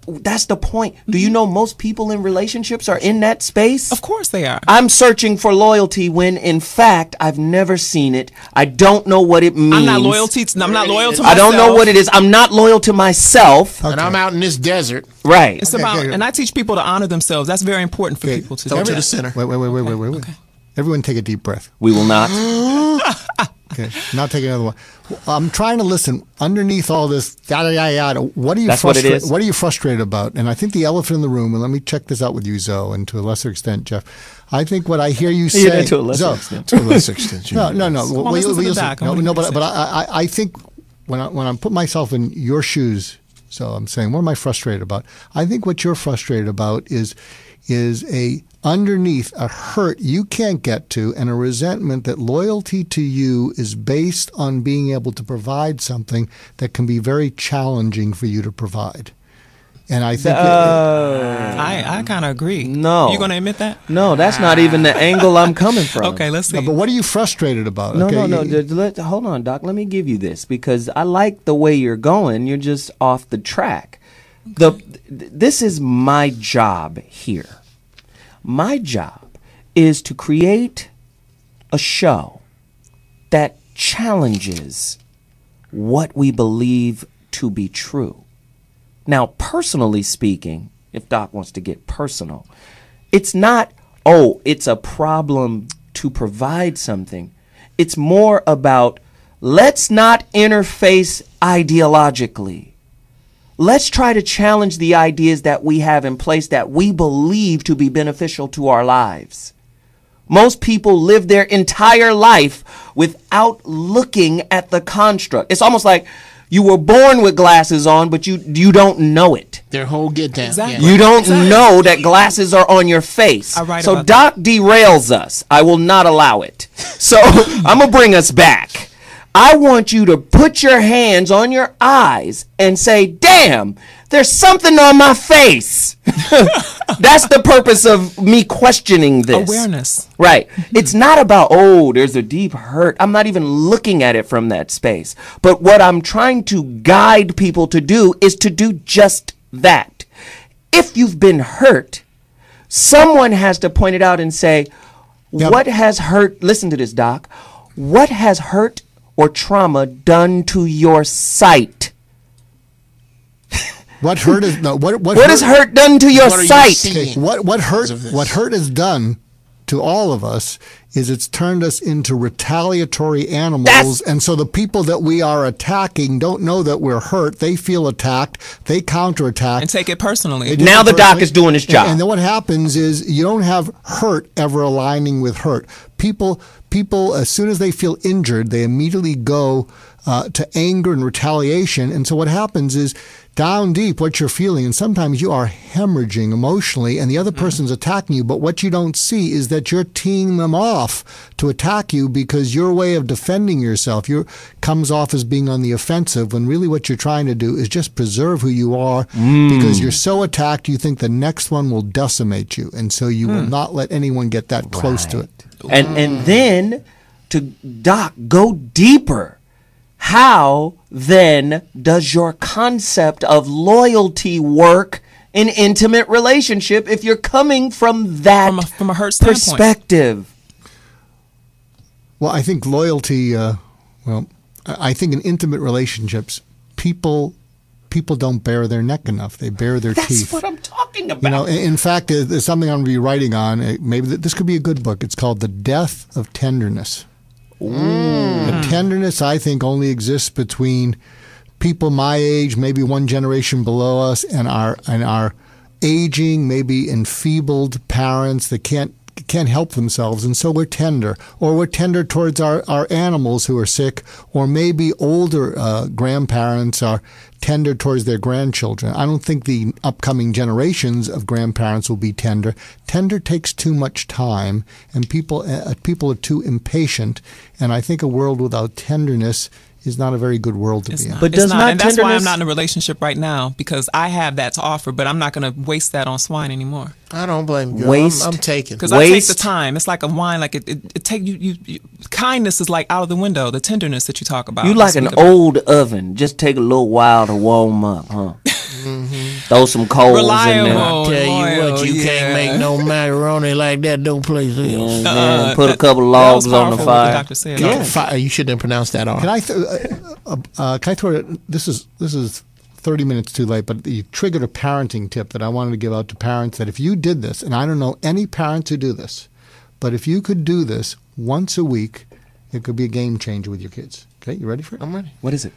that's the point. Do you know most people in relationships are in that space? Of course they are. I'm searching for loyalty when, in fact, I've never seen it. I don't know what it means. I'm not loyal to myself. I don't know what it is. I'm not loyal to myself. And I'm out in this desert. Right. It's about, okay. and I teach people to honor themselves. That's very important for people to Go do. to the center. Wait. Everyone take a deep breath. We will not. Okay, now take another one. I'm trying to listen. Underneath all this, yada yada yada. What are you That's what it frustrated? is. What are you frustrated about? And I think the elephant in the room. And let me check this out with you, Zoe, and to a lesser extent, Jeff. I think what I hear you say. Yeah, to a lesser Zoe, extent. To a lesser extent. No. Well, listen to the doc. I wanna But hear I think when I put myself in your shoes, so I'm saying, what am I frustrated about? I think what you're frustrated about is a underneath a hurt you can't get to and a resentment that loyalty to you is based on being able to provide something that can be very challenging for you to provide. And I think I kind of agree. No. You going to admit that? No, that's not even the angle I'm coming from. Okay, let's see. but what are you frustrated about? No, okay? no. Hold on, Doc. Let me give you this because I like the way you're going. You're just off the track. This is my job here. My job is to create a show that challenges what we believe to be true. Now, personally speaking, if Doc wants to get personal, it's not, oh, it's a problem to provide something. It's more about, let's not interface ideologically. Let's try to challenge the ideas that we have in place that we believe to be beneficial to our lives. Most people live their entire life without looking at the construct. It's almost like you were born with glasses on, but you don't know it. Their whole get down. Exactly. Yeah. You don't know that glasses are on your face. So Doc derails us. I will not allow it. So I'm going to bring us back. I want you to put your hands on your eyes and say, damn, there's something on my face. That's the purpose of me questioning this. Awareness. Right. It's not about, oh, there's a deep hurt. I'm not even looking at it from that space. But what I'm trying to guide people to do is to do just that. If you've been hurt, someone has to point it out and say, what has hurt, listen to this, Doc, what has hurt or trauma done to your sight? What hurt is no? What has hurt done to your sight? Okay, what hurt has done to all of us is it's turned us into retaliatory animals, and so the people that we are attacking don't know that we're hurt. They feel attacked. They counterattack And take it personally. Now the Doc is doing his job. And then what happens is you don't have hurt ever aligning with hurt. People, as soon as they feel injured, they immediately go to anger and retaliation. And so what happens is down deep what you're feeling, and sometimes you are hemorrhaging emotionally and the other person's attacking you, but what you don't see is that you're teeing them off to attack you because your way of defending yourself comes off as being on the offensive when really what you're trying to do is just preserve who you are because you're so attacked you think the next one will decimate you, and so you will not let anyone get that close to it. And then to Doc, go deeper. How then does your concept of loyalty work in intimate relationship if you're coming from that from a hurt perspective? Well, I think loyalty, I think in intimate relationships, people don't bare their neck enough. They bare their teeth. That's what I'm talking about. You know, in fact, there's something I'm going to be writing on. Maybe this could be a good book. It's called The Death of Tenderness. The tenderness, I think, only exists between people my age, maybe one generation below us, and our aging, maybe enfeebled parents that can't help themselves, and so we're tender. Or we're tender towards our animals who are sick, or maybe older grandparents are tender towards their grandchildren. I don't think the upcoming generations of grandparents will be tender. Tender takes too much time, and people are too impatient, and I think a world without tenderness is not a very good world to be in. But does not and that's why tenderness- I'm not in a relationship right now, because I have that to offer, but I'm not going to waste that on swine anymore. I don't blame you. Waste. I'm taking. Because I take the time. It's like a wine. Like it take you. Kindness is like out of the window. The tenderness that you talk about. You like an old oven. Just take a little while to warm up, huh? Throw some coals in there. Reliable. Tell you what, you yeah. can't make no macarooni like that. Don't play this. Yeah, put a couple logs on the powerful what fire. the doctor said. Yeah. You shouldn't have pronounced that off. Can I throw it? This is 30 minutes too late, but you triggered a parenting tip that I wanted to give out to parents that if you did this, and I don't know any parents who do this, but if you could do this once a week, it could be a game changer with your kids. Okay, you ready for it? I'm ready. What is it?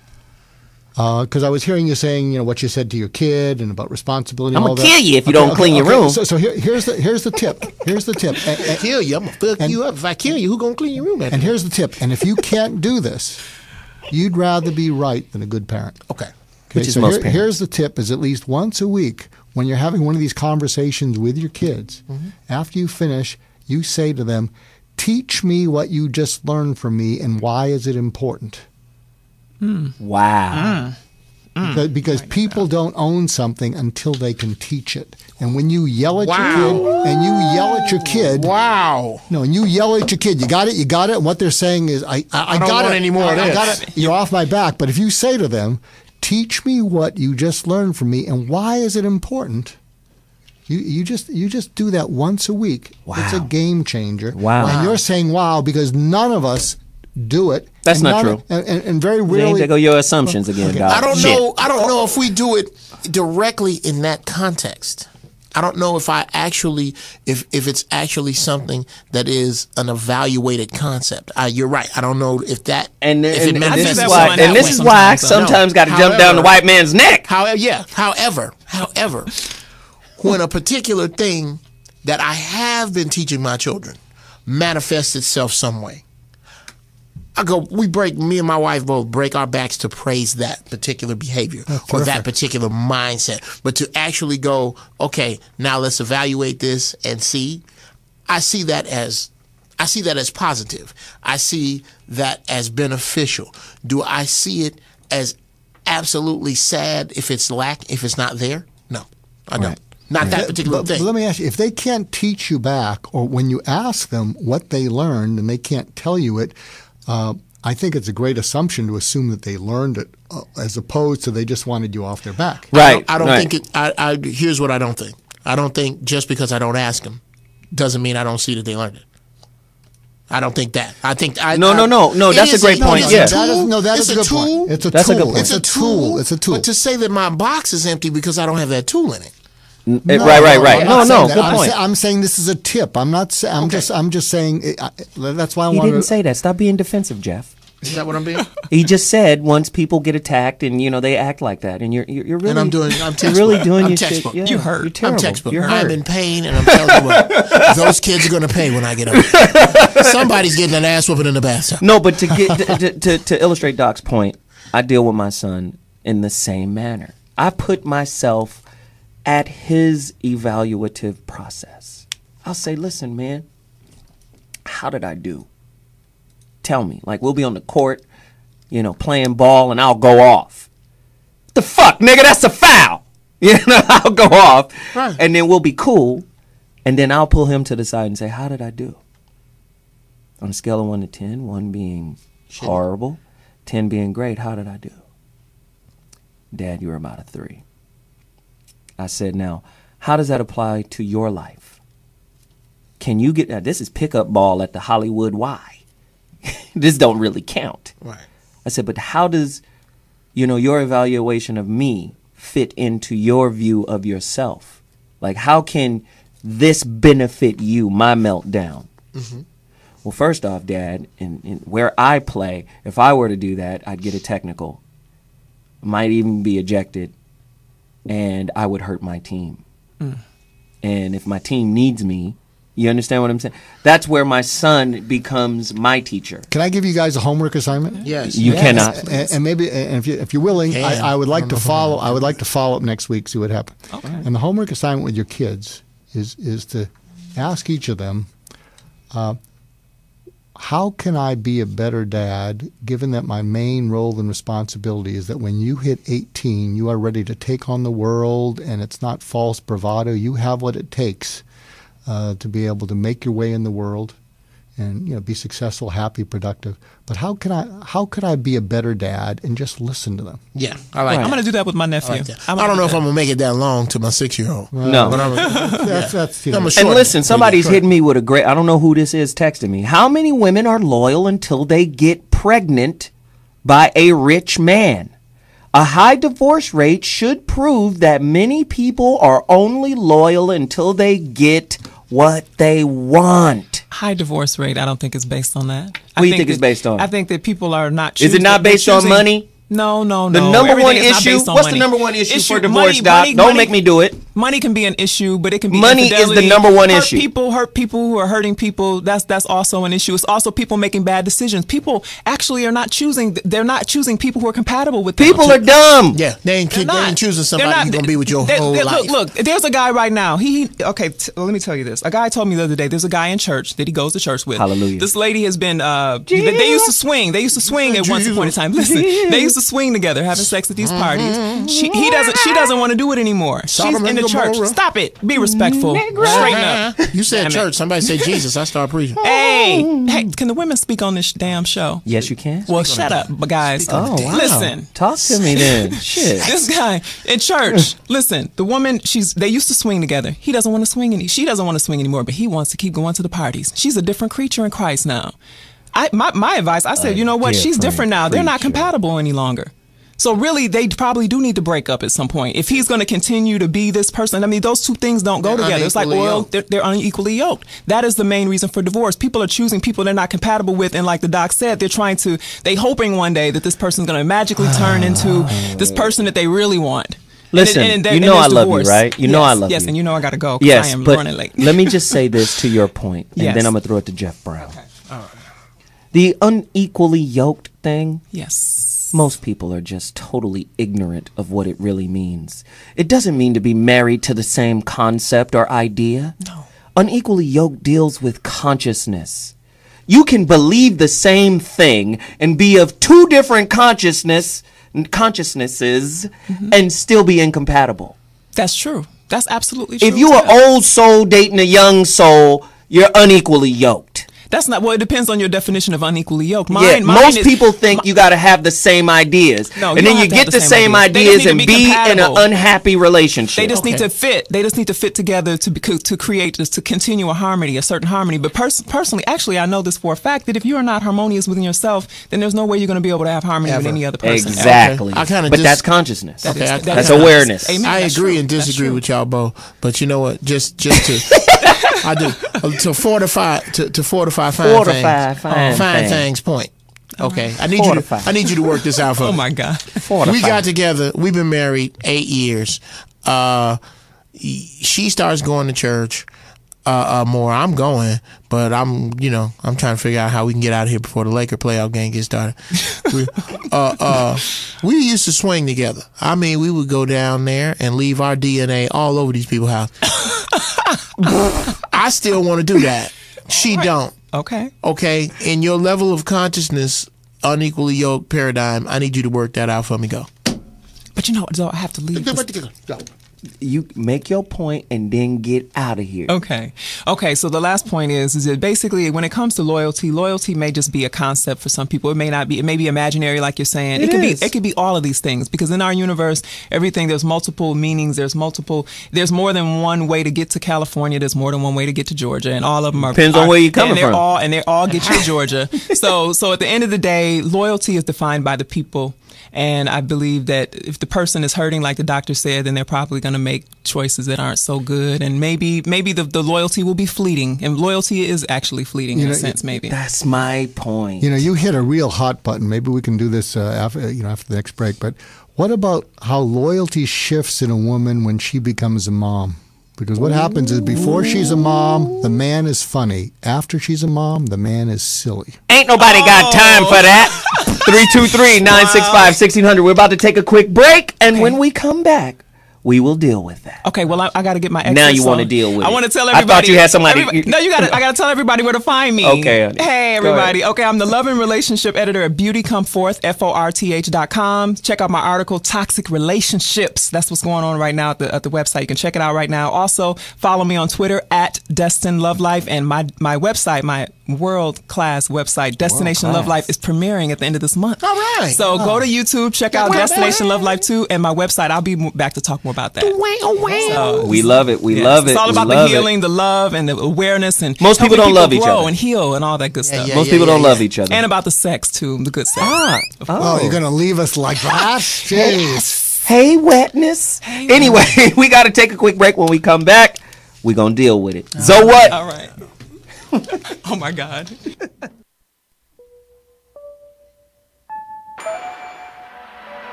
Because I was hearing you saying, what you said to your kid and about responsibility. I'm and all gonna that. kill you if you don't clean your room. So here's the tip. Here's the tip. Kill you. I'm gonna fuck you up. If I kill you, who gonna clean your room? And here's the tip. And if you can't do this, you'd rather be right than a good parent. Okay. Which is most parents. Here's the tip: is at least once a week when you're having one of these conversations with your kids, after you finish, you say to them, "Teach me what you just learned from me, and why is it important?" Wow. Because people don't own something until they can teach it. And when you yell at your kid, Wow. no, and you yell at your kid, you got it. And what they're saying is, I don't got want it. any more of I this. got it. You're off my back. But if you say to them, teach me what you just learned from me and why is it important, You just do that once a week. Wow. It's a game changer. Wow. And you're saying wow because none of us do it. That's And not none- true. And very There rarely. go your assumptions again, Doc. I don't Shit. know. I don't know if we do it directly in that context. I don't know if if it's actually something that is an evaluated concept. You're right. I don't know if that. And if it this manifests is that why, one and that this way is why I sometimes, sometimes got to jump However- down the white man's neck. However, when a particular thing that I have been teaching my children manifests itself some way, me and my wife both break our backs to praise that particular behavior or that particular mindset. But to actually go, okay, now let's evaluate this and see, I see that as positive. I see that as beneficial. Do I see it as absolutely sad if it's not there? No, I don't. Not that particular thing. But let me ask you, if they can't teach you back, or when you ask them what they learned and they can't tell you it, I think it's a great assumption to assume that they learned it, as opposed to they just wanted you off their back. Right. I don't think it. Here's what I don't think. I don't think just because I don't ask them doesn't mean I don't see that they learned it. I don't think that. I think No. That's a great point. It's Yeah. That is a good tool. point. It's a That's a tool. good point. It's a tool. It's a tool. But to say that my box is empty because I don't have that tool in it. Right. I'm not saying that. Good point. I'm saying this is a tip. I'm not. I'm just saying. That's why I He wanted. didn't say that. Stop being defensive, Jeff. Is that what I'm being? He just said once people get attacked and they act like that, and you're really And I'm textbook. You're really doing I'm your textbook. shit. Yeah, You hurt. You're terrible. I'm textbook. You're I'm hurt. in pain, and I'm telling you what, those kids are going to pay when I get up. Somebody's getting an ass whooping in the bathtub. No, but to get to illustrate Doc's point, I deal with my son in the same manner. I put myself at his evaluative process. I'll say, listen, man, how did I do? Tell me. Like, we'll be on the court, playing ball, and I'll go off. The fuck, nigga, that's a foul. I'll go off, Right. and then we'll be cool, and then I'll pull him to the side and say, how did I do? On a scale of 1 to 10, 1 being horrible, 10 being great, how did I do? Dad, you were about a 3. I said, now, how does that apply to your life? Can you get, this is pickup ball at the Hollywood Y. This don't really count. Right. I said, but how does, your evaluation of me fit into your view of yourself? Like, how can this benefit you, my meltdown? Mm-hmm. Well, first off, Dad, in where I play, if I were to do that, I'd get a technical. Might even be ejected, and I would hurt my team. And if my team needs me, you understand what I'm saying? That's where my son becomes my teacher. Can I give you guys a homework assignment? Yes. You cannot. And maybe, and if you're willing, I would like to follow. I would like to follow up next week, see what happens. Okay. And the homework assignment with your kids is to ask each of them, how can I be a better dad, given that my main role and responsibility is that when you hit 18, you are ready to take on the world, and it's not false bravado. You have what it takes to be able to make your way in the world and be successful, happy, productive. But how could I be a better dad and just listen to them? Yeah, I like that. I'm going to do that with my nephew. I like that. I don't know if I'm going to make it that long to my 6-year-old. No. But That's I'm a And short listen, one. somebody's hitting me with a great, I don't know who this is texting me. How many women are loyal until they get pregnant by a rich man? A high divorce rate should prove that many people are only loyal until they get what they want. High divorce rate, I don't think is based on that. What do you think it's based on? I think that people are not Is it not based on money? No. The number one Everything is not issue? based on What's money. the number one issue for Money- divorce, Doc? money- Don't money- make me do it. Money can be an issue, but it can be Money is the infidelity, number one hurt issue. Hurt people who are hurting people. That's also an issue. It's also people making bad decisions. People actually are not choosing. They're not choosing people who are compatible with them. People are dumb. Yeah, they ain't choosing somebody you're going to be with your whole life. Look, there's a guy right now. Let me tell you this. A guy told me the other day, there's a guy in church that he goes to church with. Hallelujah. This lady has been, they used to swing. They used to swing at once upon a time. Listen, they used to swing together, having sex at these parties. She doesn't want to do it anymore. She's in the church. Stop it. Be respectful. Straighten up. You said church. Somebody said Jesus. I start preaching. Hey, can the women speak on this damn show? Yes, you can. Well, shut up, guys. Oh, wow. Listen. Talk to me then. Shit. This guy in church. Listen, the woman, they used to swing together. He doesn't want to swing she doesn't want to swing anymore, but he wants to keep going to the parties. She's a different creature in Christ now. My advice, I said, you know what? She's different now. They're not compatible any longer. So really, they probably do need to break up at some point. If he's going to continue to be this person, I mean, those two things don't go together. It's like oil, they're unequally yoked. That is the main reason for divorce. People are choosing people they're not compatible with, and like the doc said, they hoping one day that this person's going to magically turn into this person that they really want. Listen, you know I love you, right? You know I love you. Yes, and you know I got to go because yes, I am but running late. Let me just say this to your point, and then I'm going to throw it to Jeff Brown. Okay. All right. The unequally yoked thing. Yes. Most people are just totally ignorant of what it really means. It doesn't mean to be married to the same concept or idea. No. Unequally yoked deals with consciousness. You can believe the same thing and be of two different consciousnesses and still be incompatible. That's true. That's absolutely true. If you are old soul dating a young soul, you're unequally yoked. That's not, well, it depends on your definition of unequally yoked. Most people think you got to have the same ideas. No, and then you get the same ideas and be in an unhappy relationship. They just need to fit. They just need to fit together to create, to continue a harmony, a certain harmony. But personally, actually, I know this for a fact that if you are not harmonious within yourself, then there's no way you're going to be able to have harmony with any other person. Exactly. Okay. But that's consciousness. That's awareness. Amen. I agree and disagree with y'all both. But you know what? Just to... I do to fortify fine things point. Okay, I need you to work this out for me. Oh my God! We got together. We've been married 8 years. She starts going to church more. I'm going, but I'm trying to figure out how we can get out of here before the Laker playoff game gets started. We used to swing together. I mean, we would go down there and leave our DNA all over these people's house. I still want to do that. She don't. Okay. Okay. In your level of consciousness, unequally yoked paradigm, I need you to work that out for me. Go. But you know what? I have to leave. You make your point and then get out of here. Okay. So the last point is that basically when it comes to loyalty may just be a concept for some people. It may not be. It may be imaginary, like you're saying. It could be all of these things, because in our universe, there's multiple meanings. There's more than one way to get to California. There's more than one way to get to Georgia, and all of them depends on where you're coming from. They all get you to Georgia. So at the end of the day, loyalty is defined by the people. And I believe that if the person is hurting, like the doctor said, then they're probably going to make choices that aren't so good. And maybe the loyalty will be fleeting. And loyalty is actually fleeting in a sense, maybe. That's my point. You hit a real hot button. Maybe we can do this after the next break. But what about how loyalty shifts in a woman when she becomes a mom? Because what happens is before she's a mom, the man is funny. After she's a mom, the man is silly. Ain't nobody got time for that. 323-965-1600. We're about to take a quick break, and when we come back, we will deal with that. Okay, well, I got to get my exit. Now you want to deal with it. I want to tell everybody. I thought you had somebody. No, you got to. I got to tell everybody where to find me. Okay. Honey. Hey, everybody. Okay, I'm the love and relationship editor at BeautyComeForth, FORTH.com. Check out my article, Toxic Relationships. That's what's going on right now at the website. You can check it out right now. Also, follow me on Twitter at Destin Love Life, and my website, my world-class website, Destination Love Life, is premiering at the end of this month. All right. So go to YouTube, check out Destination Love Life 2, and my website. I'll be back to talk more about that. So, we love it. We love it. It's all about the healing, the love, and the awareness, and most people don't love each other, and heal, and all that good stuff. Most people don't love each other, and about the sex too, the good sex. You're gonna leave us like that? Jeez. Hey, wetness. Anyway, we got to take a quick break. When we come back, we're gonna deal with it. So what? All right. Oh my God.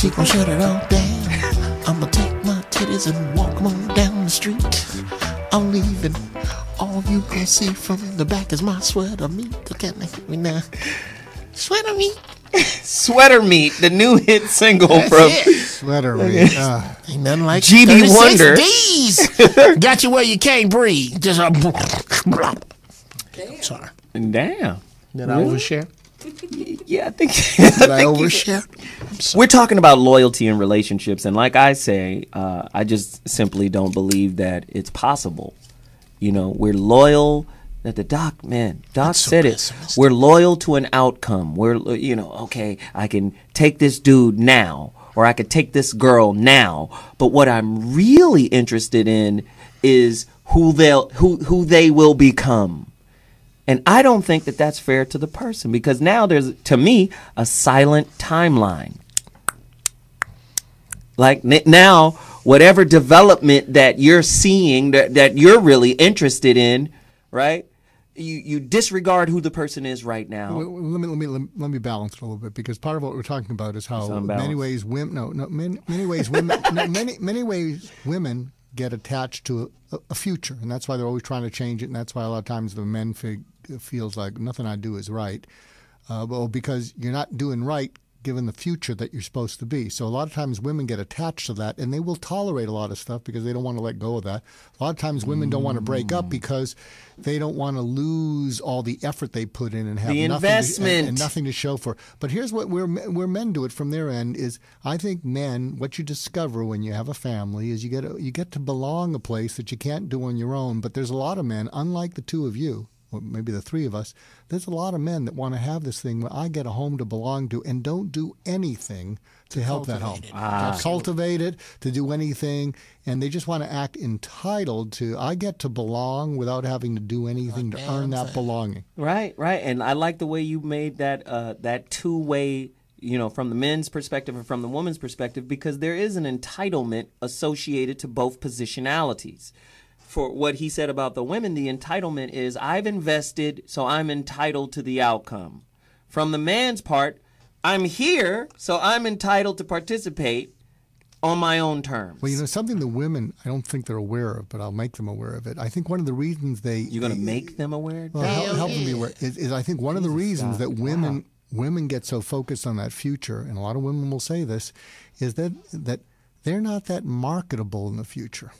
She gon' shut it all down. I'ma take my titties and walk 'em on down the street. I'm leaving. All you can see from the back is my sweater meat. Look at me now. Sweater meat. Sweater Meat, the new hit single from Sweater Meat. Ain't nothing like GB Wonder. D's. Got you where you can't breathe. Just a sorry. Damn. Did I overshare? Yeah, I think. Did I overshare? We're talking about loyalty in relationships, and like I say, I just simply don't believe that it's possible. You know, we're loyal. That the Doc said it. We're loyal to an outcome. We're, okay, I can take this dude now, or I could take this girl now. But what I'm really interested in is who they will become. And I don't think that that's fair to the person, because now there's, to me, a silent timeline. Like now, whatever development that you're seeing, that you're really interested in, right? You disregard who the person is right now. Let me balance it a little bit, because part of what we're talking about is how many ways women get attached to a future, and that's why they're always trying to change it, and that's why a lot of times the men feels like nothing I do is right, because you're not doing right given the future that you're supposed to be. So a lot of times women get attached to that, and they will tolerate a lot of stuff because they don't want to let go of that. A lot of times women don't want to break up because they don't want to lose all the effort they put in and have the nothing investment and nothing to show for. But here's what where men do it from their end is, I think men, what you discover when you have a family is you get to belong a place that you can't do on your own. But there's a lot of men, unlike the two of you, or maybe the three of us, there's a lot of men that want to have this thing where I get a home to belong to and don't do anything to help that home. To cultivate it, to do anything, and they just want to act entitled to, I get to belong without having to do anything to earn that belonging. Right. And I like the way you made that two-way, from the men's perspective and from the woman's perspective, because there is an entitlement associated to both positionalities. For what he said about the women, the entitlement is, I've invested, so I'm entitled to the outcome. From the man's part, I'm here, so I'm entitled to participate on my own terms. Well, something the women, I don't think they're aware of, but I'll make them aware of it. I think one of the reasons You're going to make them aware? Well, help them be aware. Is I think one of the reasons that women get so focused on that future, and a lot of women will say this, is that they're not that marketable in the future.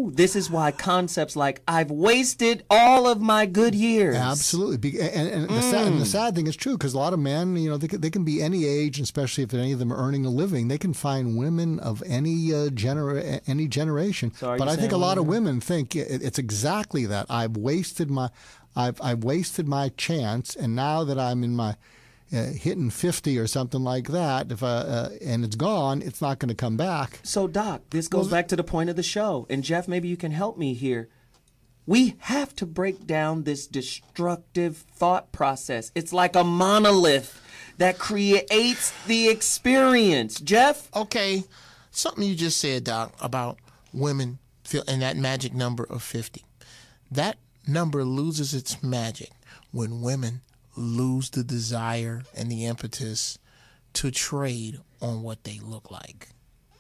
true. This is why concepts like "I've wasted all of my good years." Absolutely. And the sad thing is true, because a lot of men, they can be any age, especially if any of them are earning a living. They can find women of any generation. So but I think a lot of women think it's exactly that. I've wasted my chance, and now that I'm in my hitting 50 or something like that, and it's gone, it's not going to come back. So, Doc, this goes back to the point of the show. And, Jeff, maybe you can help me here. We have to break down this destructive thought process. It's like a monolith that creates the experience. Jeff? Okay, something you just said, Doc, about women and that magic number of 50. That number loses its magic when women lose the desire and the impetus to trade on what they look like.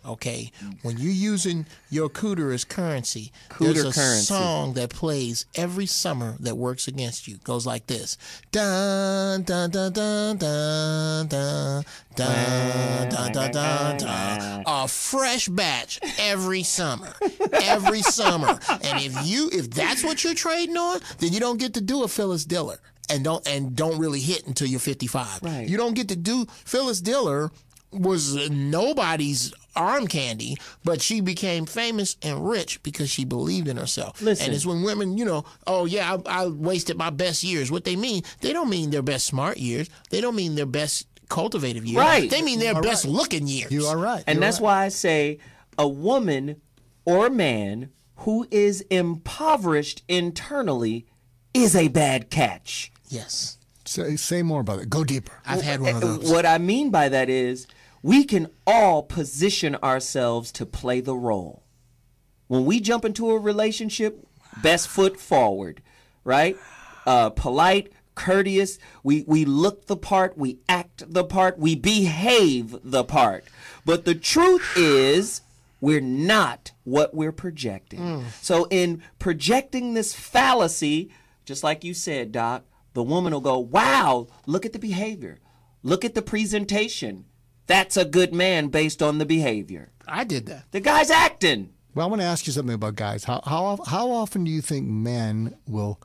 Okay? When you're using your cooter as currency, there's a song that plays every summer that works against you. It goes like this. Dun, dun, dun, dun, dun, dun, dun, dun, dun, dun, dun. A fresh batch every summer. Every summer. And if that's what you're trading on, then you don't get to do a Phyllis Diller. And don't really hit until you're 55. Right. You don't get to do. Phyllis Diller was nobody's arm candy, but she became famous and rich because she believed in herself. Listen. And it's when women, oh yeah, I wasted my best years. What they mean, they don't mean their best smart years. They don't mean their best cultivative years. Right. They mean their best looking years. You are right. And that's why I say a woman or a man who is impoverished internally is a bad catch. Yes. Say more about it. Go deeper. I've had one of those. What I mean by that is we can all position ourselves to play the role. When we jump into a relationship, best foot forward, right? Polite, courteous. We look the part. We act the part. We behave the part. But the truth is, we're not what we're projecting. So in projecting this fallacy, just like you said, Doc, the woman will go, wow, look at the behavior. Look at the presentation. That's a good man based on the behavior. I did that. The guy's acting. Well, I want to ask you something about guys. How often do you think men will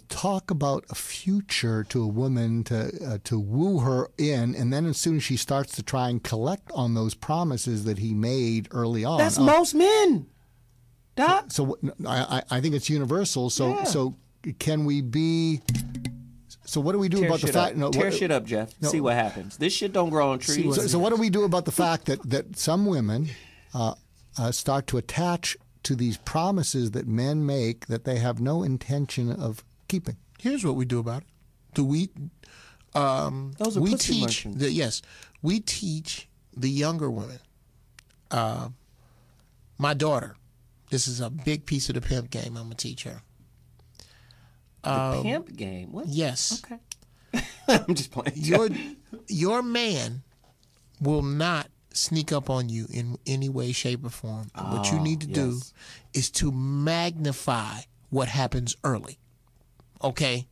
talk about a future to a woman to woo her in, and then as soon as she starts to try and collect on those promises that he made early on? That's most men, Doc. So I think it's universal. So can we be? So what do we do about the fact? Tear shit up, Jeff. See what happens. This shit don't grow on trees. So what do we do about the fact that some women start to attach to these promises that men make that they have no intention of keeping? Here's what we do about it. Those are pussy merchants. Yes, we teach the younger women. My daughter, this is a big piece of the pimp game I'm going to teach her. The pimp game? What? Yes. Okay. I'm just playing. Your man will not sneak up on you in any way, shape, or form. What you need to do is to magnify what happens early. Okay?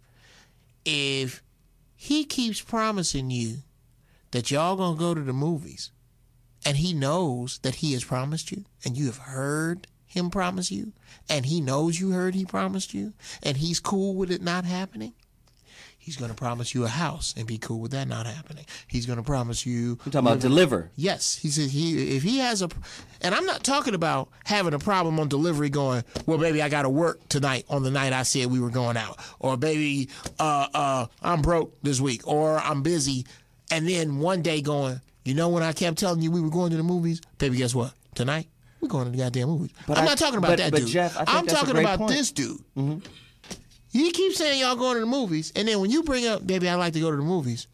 If he keeps promising you that y'all gonna go to the movies, and he knows that he has promised you, and you have heard him promise you, and he knows you heard he promised you, and he's cool with it not happening, he's going to promise you a house and be cool with that not happening. He's going to promise you... You're talking about deliver. Yes. He says if he has a... And I'm not talking about having a problem on delivery going, well, baby, I got to work tonight on the night I said we were going out. Or, baby, I'm broke this week. Or I'm busy. And then one day going, when I kept telling you we were going to the movies? Baby, guess what? Tonight, we're going to the goddamn movies. I'm not talking about that dude. Jeff, I'm talking about this dude. Mm-hmm. He keeps saying y'all going to the movies, and then when you bring up, baby, I like to go to the movies,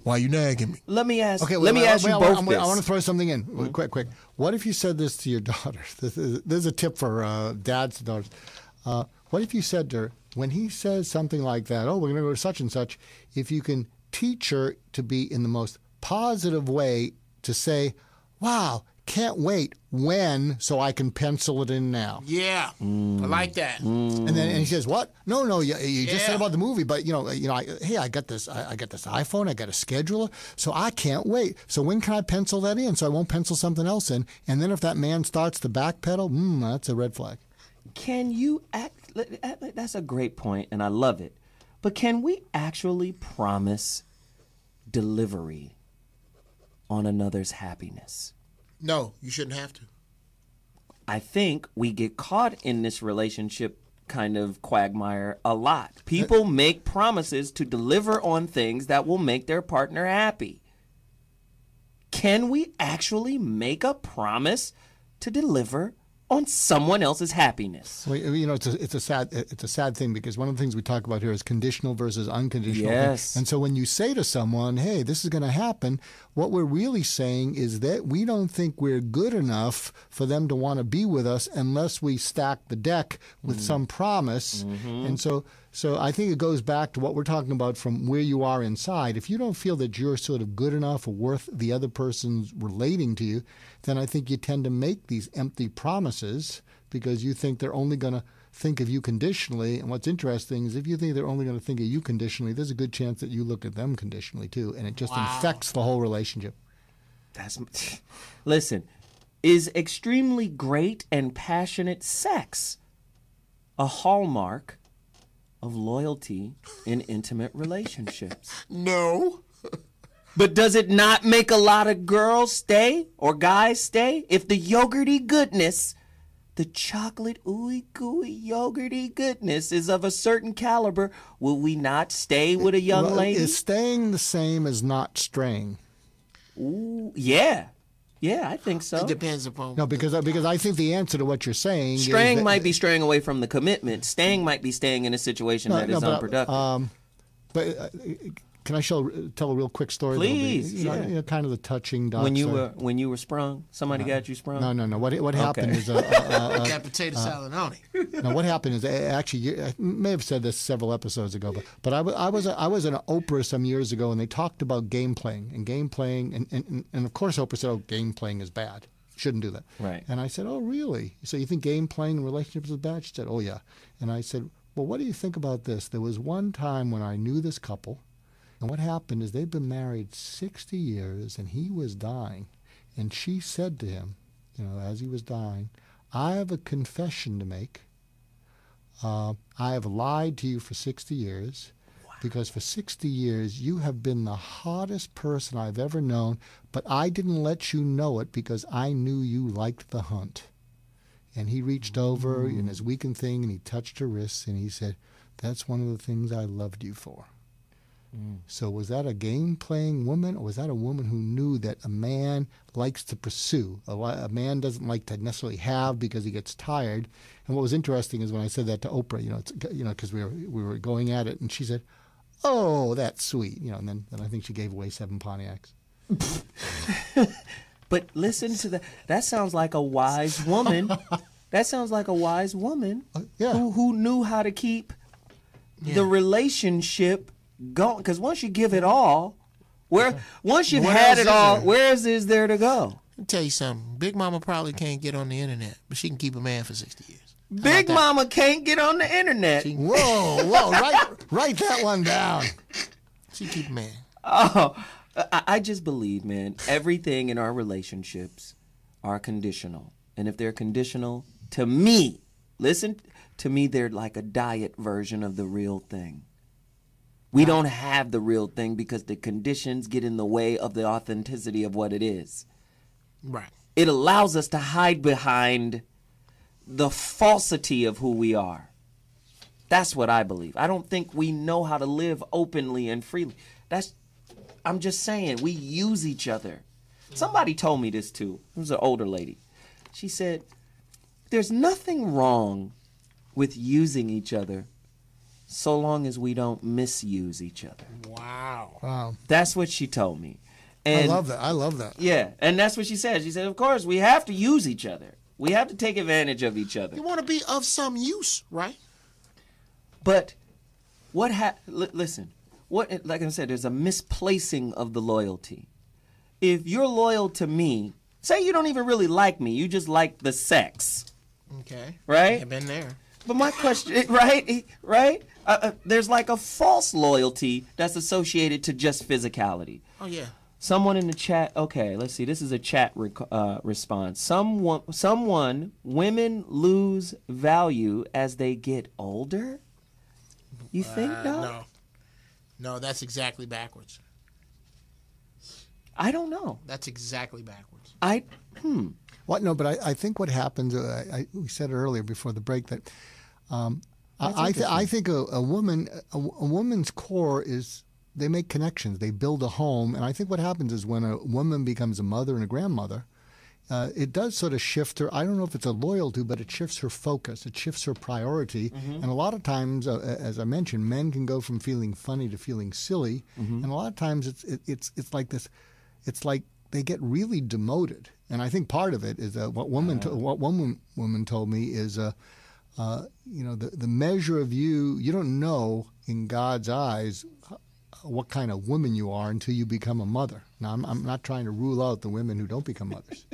why you nagging me? Let me ask. Okay, let me ask you both. I want to throw something in, quick. What if you said this to your daughter? This is a tip for dads to daughters. What if you said to her, when he says something like that, oh, we're going to go to such and such, if you can teach her to be in the most positive way to say, wow, can't wait. When? So I can pencil it in now. Yeah, I like that. And then he says, "What? No, you just Yeah. said about the movie, but I got this iPhone, I got a scheduler, so I can't wait. So when can I pencil that in? So I won't pencil something else in. And then if that man starts to backpedal, that's a red flag. Can you act? That's a great point, and I love it. But can we actually promise delivery on another's happiness? No, you shouldn't have to. I think we get caught in this relationship kind of quagmire a lot. People make promises to deliver on things that will make their partner happy. Can we actually make a promise to deliver on someone else's happiness? Well, it's a sad thing, because one of the things we talk about here is conditional versus unconditional. Yes. And so when you say to someone, "Hey, this is going to happen," what we're really saying is that we don't think we're good enough for them to want to be with us unless we stack the deck with some promise. And so I think it goes back to what we're talking about from where you are inside. If you don't feel that you're sort of good enough or worth the other person's relating to you, then I think you tend to make these empty promises because you think they're only going to think of you conditionally. And what's interesting is if you think they're only going to think of you conditionally, there's a good chance that you look at them conditionally too, and it just infects the whole relationship. Listen, is extremely great and passionate sex a hallmark of loyalty in intimate relationships? No. But does it not make a lot of girls stay or guys stay? If the yogurty goodness, the chocolate ooey gooey yogurty goodness is of a certain caliber, will we not stay with a young lady? Is staying the same as not straying? Ooh, yeah. Yeah, I think so. It depends upon. No, because I think the answer to what you're saying Straying is might be straying away from the commitment. Staying might be staying in a situation that is unproductive. But can I tell a real quick story? Please, kind of the touching. Doc when you story. were sprung, somebody got you sprung. No. What happened is Got potato salad on it. no. What happened is actually I may have said this several episodes ago, but I was in Oprah some years ago, and they talked about game playing and of course Oprah said, "Oh, game playing is bad. Shouldn't do that." Right. And I said, "Oh, really? So you think game playing in relationships is bad?" She said, "Oh, yeah." And I said, "Well, what do you think about this? There was one time when I knew this couple. And what happened is they've been married 60 years, and he was dying. And she said to him, as he was dying, 'I have a confession to make. I have lied to you for 60 years because for 60 years you have been the hottest person I've ever known, but I didn't let you know it because I knew you liked the hunt.'" And he reached over in his weakened thing, and he touched her wrists, and he said, "That's one of the things I loved you for." So was that a game-playing woman, or was that a woman who knew that a man likes to pursue? A man doesn't like to necessarily have because he gets tired. And what was interesting is when I said that to Oprah, because we were going at it, and she said, "Oh, that's sweet," and then I think she gave away 7 Pontiacs. But listen to that. That sounds like a wise woman. That sounds like a wise woman who knew how to keep the relationship going. Because once you give it all, once you've had it all, where is there to go? Let me tell you something. Big Mama probably can't get on the internet, but she can keep a man for 60 years. Big Mama can't get on the internet. Whoa, write that one down. She keep a man. Oh, I just believe, man, everything in our relationships are conditional. And if they're conditional, to me, they're like a diet version of the real thing. We don't have the real thing because the conditions get in the way of the authenticity of what it is. Right. It allows us to hide behind the falsity of who we are. That's what I believe. I don't think we know how to live openly and freely. I'm just saying, we use each other. Somebody told me this too. It was an older lady. She said, "There's nothing wrong with using each other so long as we don't misuse each other." Wow. That's what she told me. And I love that. Yeah, and that's what she said. She said, of course, we have to use each other. We have to take advantage of each other. You want to be of some use, right? But listen, like I said, there's a misplacing of the loyalty. If you're loyal to me, Say you don't even really like me. You just like the sex. Okay. Right? I've been there. But my question, right? There's like a false loyalty that's associated to just physicality. Oh, yeah. Someone in the chat. Okay, let's see. This is a chat response. Someone. Women lose value as they get older. You think no? No, that's exactly backwards. I don't know. That's exactly backwards. What? No, but I think what happens. We said it earlier before the break that I think a woman's core is. They make connections. They build a home. And I think what happens is when a woman becomes a mother and a grandmother, it does sort of shift her. I don't know if it's a loyalty, but it shifts her focus. It shifts her priority. Mm-hmm. And a lot of times, as I mentioned, men can go from feeling funny to feeling silly. Mm-hmm. And a lot of times it's like this. It's like they get really demoted. And I think part of it is what one woman told me is, the measure of you don't know in God's eyes what kind of woman you are until you become a mother. Now, I'm not trying to rule out the women who don't become mothers,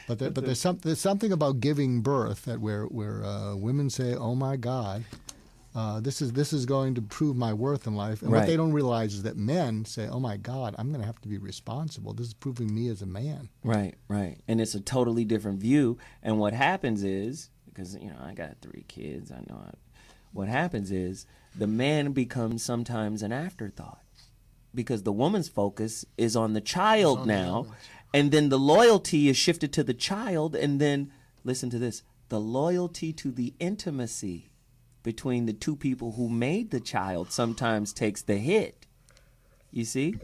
but there's something about giving birth that where women say, "Oh my God, this is going to prove my worth in life," and what they don't realize is that men say, "Oh my God, I'm going to have to be responsible. This is proving me as a man." Right, and it's a totally different view. And what happens is, because I got 3 kids, I know. What happens is the man becomes sometimes an afterthought because the woman's focus is on the child now, and then the loyalty is shifted to the child, and then, listen to this, the loyalty to the intimacy between the two people who made the child sometimes takes the hit. You see?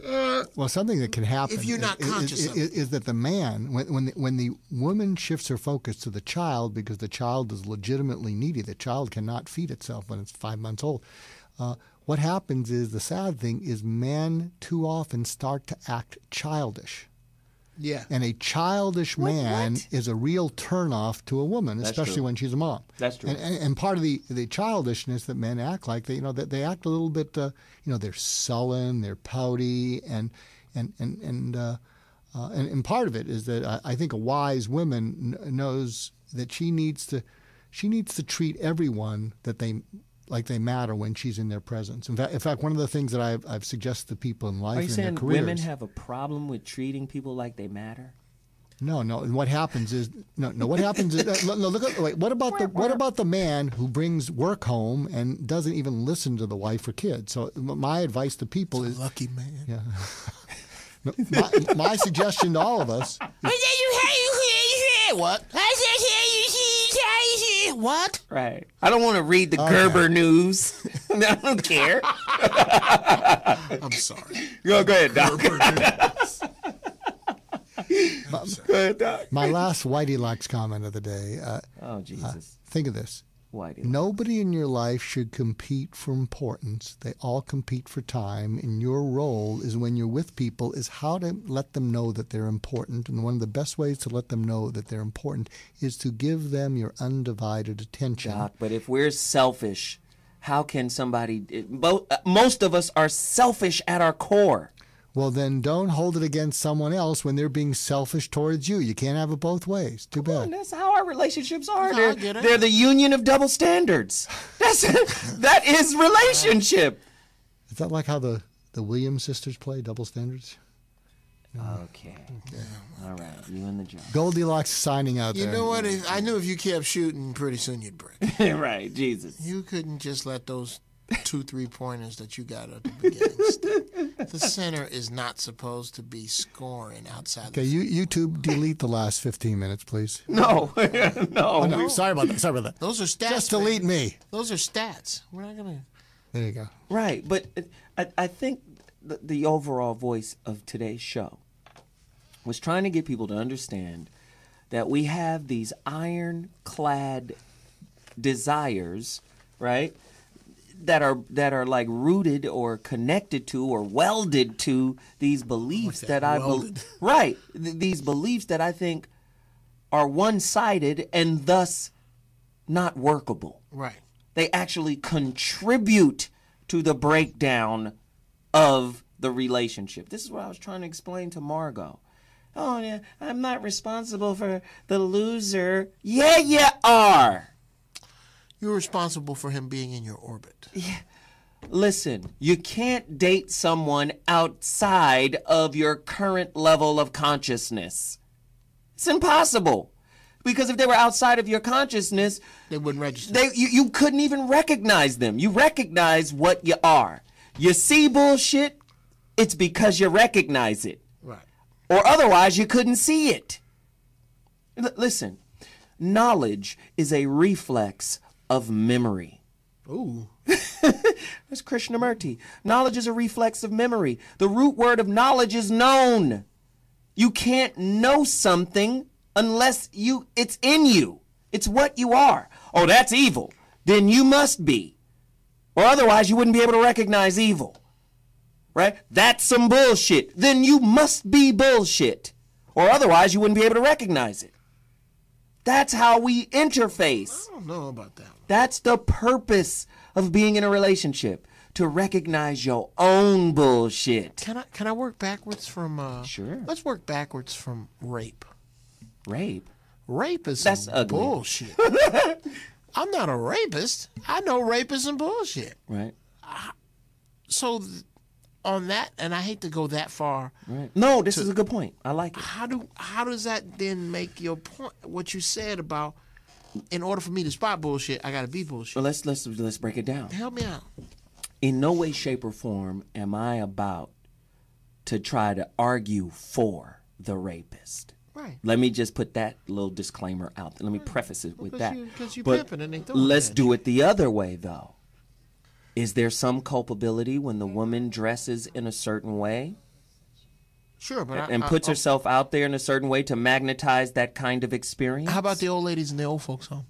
Well, something that can happen if you're not conscious is that the man, when the woman shifts her focus to the child because the child is legitimately needy, the child cannot feed itself when it's 5 months old. What happens is the sad thing is men too often start to act childish. Yeah. And a childish man is a real turnoff to a woman, especially when she's a mom. That's true. And part of the childishness that men act like, that they act a little bit, they're sullen, they're pouty, and part of it is that I think a wise woman knows that she needs to treat everyone like they matter when she's in their presence. In fact, one of the things that I've suggested to people in life in their careers. Are you saying women have a problem with treating people like they matter? No. And what happens is What happens is What about the man who brings work home and doesn't even listen to the wife or kids? So my advice to people is lucky man. Yeah. My suggestion to all of us. What? What? Right. I don't want to read the Gerber news. I don't care. I'm sorry. Go ahead, Doc. Go ahead, Doc. My last Whitey Locks comment of the day. Oh, Jesus. Think of this. Whitey. Nobody in your life should compete for importance. They all compete for time. And your role is when you're with people is how to let them know that they're important. And one of the best ways to let them know that they're important is to give them your undivided attention. Doc, but if we're selfish, how can somebody... most of us are selfish at our core. Well, then don't hold it against someone else when they're being selfish towards you. You can't have it both ways. Too bad. That's how our relationships are. They're the union of double standards. That is relationship. Is that like how the Williams sisters play, double standards? Okay. All right. You and the job. Goldilocks signing out there. You know what? I knew if you kept shooting, pretty soon you'd break. Right. Jesus. You couldn't just let those 2 3-pointers that you got at the beginning. The center is not supposed to be scoring outside. Okay, YouTube, delete the last 15 minutes, please. No. No. Sorry about that. Those are stats. Just delete me. Those are stats. We're not going to. There you go. Right, but I think the overall voice of today's show was trying to get people to understand that we have these ironclad desires, right? That are like rooted or connected to or welded to these beliefs that I believe. Right. These beliefs that I think are one-sided and thus not workable. Right. They actually contribute to the breakdown of the relationship. This is what I was trying to explain to Margot. Oh, yeah, I'm not responsible for the loser. Yeah, you are. You're responsible for him being in your orbit. Yeah. Listen, you can't date someone outside of your current level of consciousness. It's impossible. Because if they were outside of your consciousness, They wouldn't register. you couldn't even recognize them. You recognize what you are. You see bullshit, it's because you recognize it. Right. Or otherwise you couldn't see it. Listen, knowledge is a reflex of memory. Ooh. That's Krishnamurti. Knowledge is a reflex of memory. The root word of knowledge is known. You can't know something unless it's in you. It's what you are. Oh, that's evil. Then you must be. Or otherwise you wouldn't be able to recognize evil. Right? That's some bullshit. Then you must be bullshit. Or otherwise you wouldn't be able to recognize it. That's how we interface. I don't know about that one. That's the purpose of being in a relationship. To recognize your own bullshit. Can I work backwards from Sure. Let's work backwards from rape. Rape? Rape is That's some ugly. bullshit. I'm not a rapist. I know rape is some bullshit. Right. So on that, and I hate to go that far. Right. No, this is a good point. I like it. How does that then make your point? What you said about, in order for me to spot bullshit, I got to be bullshit. Well, let's break it down. Help me out. In no way, shape, or form am I about to try to argue for the rapist. Right. Let me just put that little disclaimer out there. Let me preface it with that. Because you But pimping and they throwing let's at do you. it the other way, though. Is there some culpability when the woman dresses in a certain way Sure, but and puts herself out there in a certain way to magnetize that kind of experience? How about the old ladies in the old folks' home?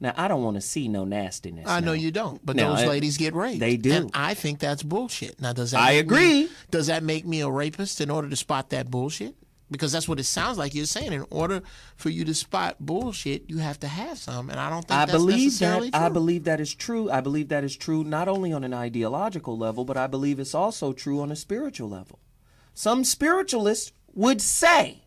Now, I don't want to see no nastiness. I know now. you don't, but Now, those ladies get raped. They do. And I think that's bullshit. Now, does that I make agree. does that make me a rapist in order to spot that bullshit? Because that's what it sounds like you're saying. In order for you to spot bullshit, you have to have some, and I don't think I that's believe necessarily that. true. I believe that is true. I believe that is true not only on an ideological level, but I believe it's also true on a spiritual level. Some spiritualists would say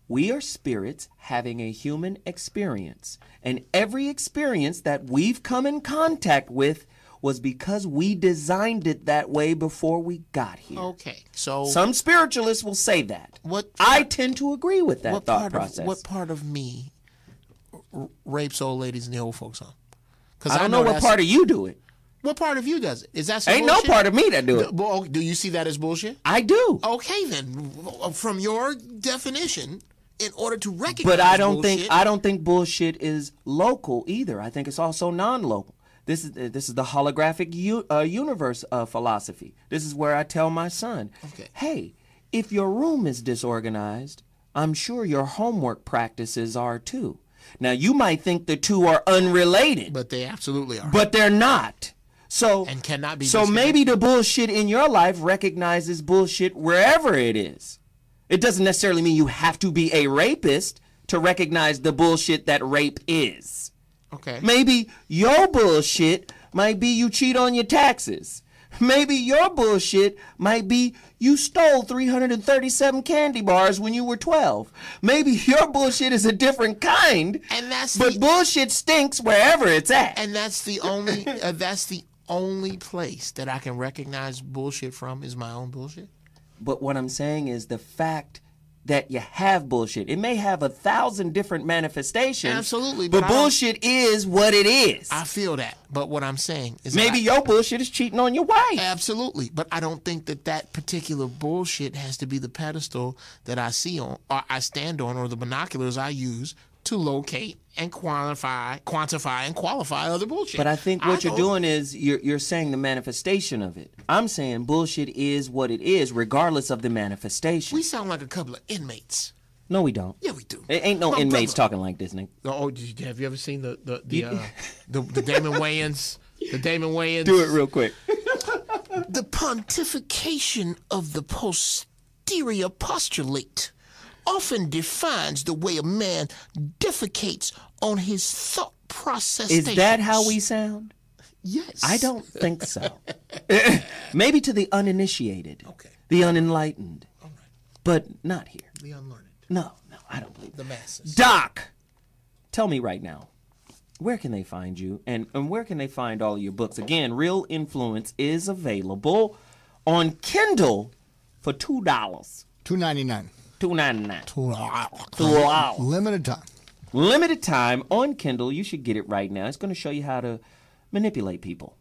we are spirits having a human experience, and every experience that we've come in contact with was because we designed it that way before we got here. Okay, so Some spiritualists will say that. What- I tend to agree with that what thought part process. of what part of me rapes old ladies in the old folks' home? Because I don't know what part of you do it. What part of you does it? Is that some Ain't no bullshit? part of me that do it. Well, do you see that as bullshit? I do. Okay, then, from your definition, in order to recognize, But I bullshit, don't think bullshit is local either. I think it's also non-local. This is the holographic universe philosophy. This is where I tell my son, Okay. hey, if your room is disorganized, I'm sure your homework practices are too. Now you might think the two are unrelated, but they absolutely are. but they're not. So And cannot be So disconnected. maybe the bullshit in your life recognizes bullshit wherever it is. It doesn't necessarily mean you have to be a rapist to recognize the bullshit that rape is. Okay. Maybe your bullshit might be you cheat on your taxes. Maybe your bullshit might be you stole 337 candy bars when you were 12. Maybe your bullshit is a different kind. And that's but the- bullshit stinks wherever it's at. And that's the only place that I can recognize bullshit from is my own bullshit. But what I'm saying is the fact that you have bullshit. It may have 1,000 different manifestations. Absolutely, But but I don't- bullshit is what it is. I feel that, but what I'm saying is Maybe your bullshit is cheating on your wife. absolutely, but I don't think that particular bullshit has to be the pedestal that I see on, or I stand on, or the binoculars I use to locate and quantify and qualify other bullshit. But I think what you're don't- doing is you're saying the manifestation of it. I'm saying bullshit is what it is, regardless of the manifestation. We sound like a couple of inmates. No, we don't. Yeah, we do. Ain't no My inmates brother. talking like this, Nick. Oh, have you ever seen the Damon Wayans? The Damon Wayans. Do it real quick. The pontification of the posterior postulate often defines the way a man defecates on his thought process. Is that how we sound? Yes. I don't think so. Maybe to the uninitiated, Okay. the unenlightened. but not here. The unlearned. No, I don't believe The masses. Doc, tell me right now, where can they find you, and where can they find all of your books? Again, Real Influence is available on Kindle for $2. $2.99. $2.99. Limited time. Limited time on Kindle. You should get it right now. It's going to show you how to manipulate people,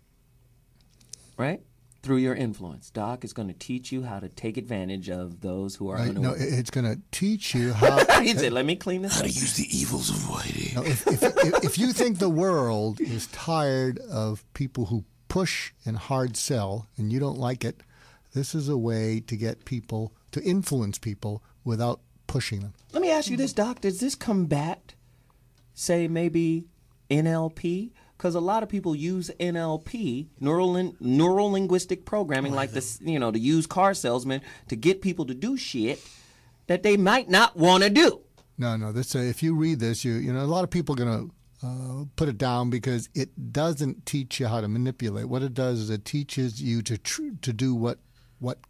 right? Through your influence. Doc is going to teach you how to take advantage of those who are Right? unaware. No, it's going to teach you how. He said, let me clean this How up. to use the evils of whiting. No, if you think the world is tired of people who push and hard sell and you don't like it, this is a way to get people, to influence people without pushing them. Let me ask you this, Doc. Does this combat, say, maybe NLP? Because a lot of people use NLP, neural linguistic programming, like this, the used car salesman, to get people to do shit that they might not want to do. No. This if you read this, a lot of people are going to put it down because it doesn't teach you how to manipulate. What it does is it teaches you to do what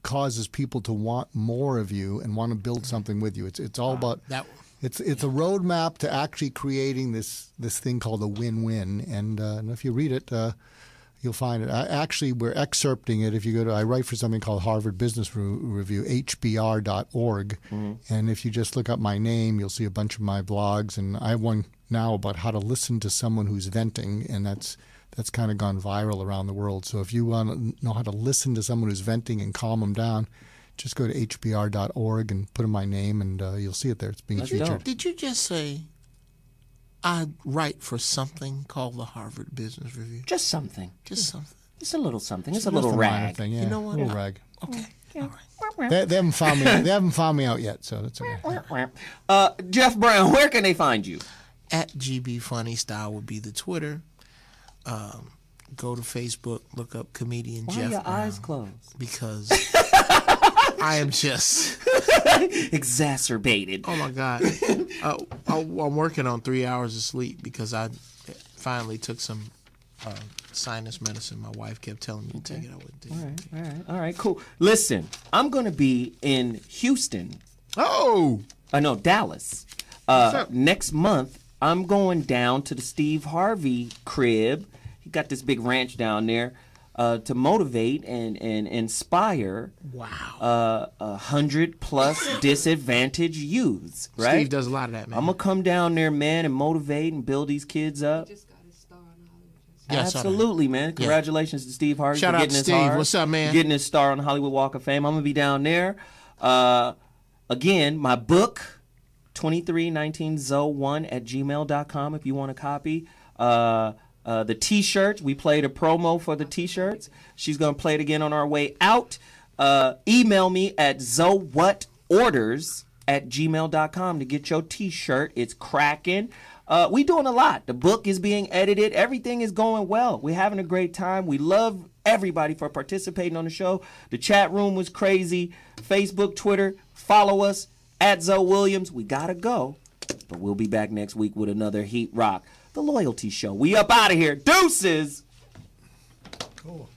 causes people to want more of you and want to build something with you. It's all about that. It's a roadmap to actually creating this thing called a win-win. And if you read it, you'll find it. We're excerpting it. If you I write for something called Harvard Business Review, hbr.org. Mm-hmm. And if you just look up my name, you'll see a bunch of my blogs. And I have one now about how to listen to someone who's venting, and that's kind of gone viral around the world. So if you want to know how to listen to someone who's venting and calm them down, just go to hbr.org and put in my name, and you'll see it there. It's being featured. Did you just say I write for something called the Harvard Business Review? Just something. Just something. It's a little something. It's a Just little a minor rag. thing, yeah. You know what? A little rag. Okay. All right. They haven't found me. They haven't found me out yet, so that's okay. Jeff Brown, where can they find you? At GB Funny Style would be the Twitter. Go to Facebook, look up comedian Why Jeff are your Brown, eyes closed? because I am just exacerbated. oh my God. I'm working on 3 hours of sleep because I finally took some sinus medicine. My wife kept telling me to take it. I wouldn't take it. All right, cool. Listen, I'm going to be in Houston. Dallas. Next month, I'm going down to the Steve Harvey crib. He got this big ranch down there to motivate and inspire. Wow. 100+ disadvantaged youths, right? Steve does a lot of that, man. I'm going to come down there, man, and motivate and build these kids up. Just got his star on Hollywood. Yeah, I saw that. Absolutely, man. Congratulations to Steve Harvey Shout for out getting to his Steve. heart, What's up, man? getting his star on the Hollywood Walk of Fame. I'm going to be down there. Again, my book, 2319zo1@gmail.com if you want a copy. The T-shirts, we played a promo for the T-shirts. She's going to play it again on our way out. Email me at zowhatorders@gmail.com to get your T-shirt. It's cracking. We doing a lot. The book is being edited. Everything is going well. We're having a great time. We love everybody for participating on the show. The chat room was crazy. Facebook, Twitter, follow us at Zoe Williams. We got to go. But we'll be back next week with another Heat Rock, the Loyalty Show. We up out of here. Deuces. Cool.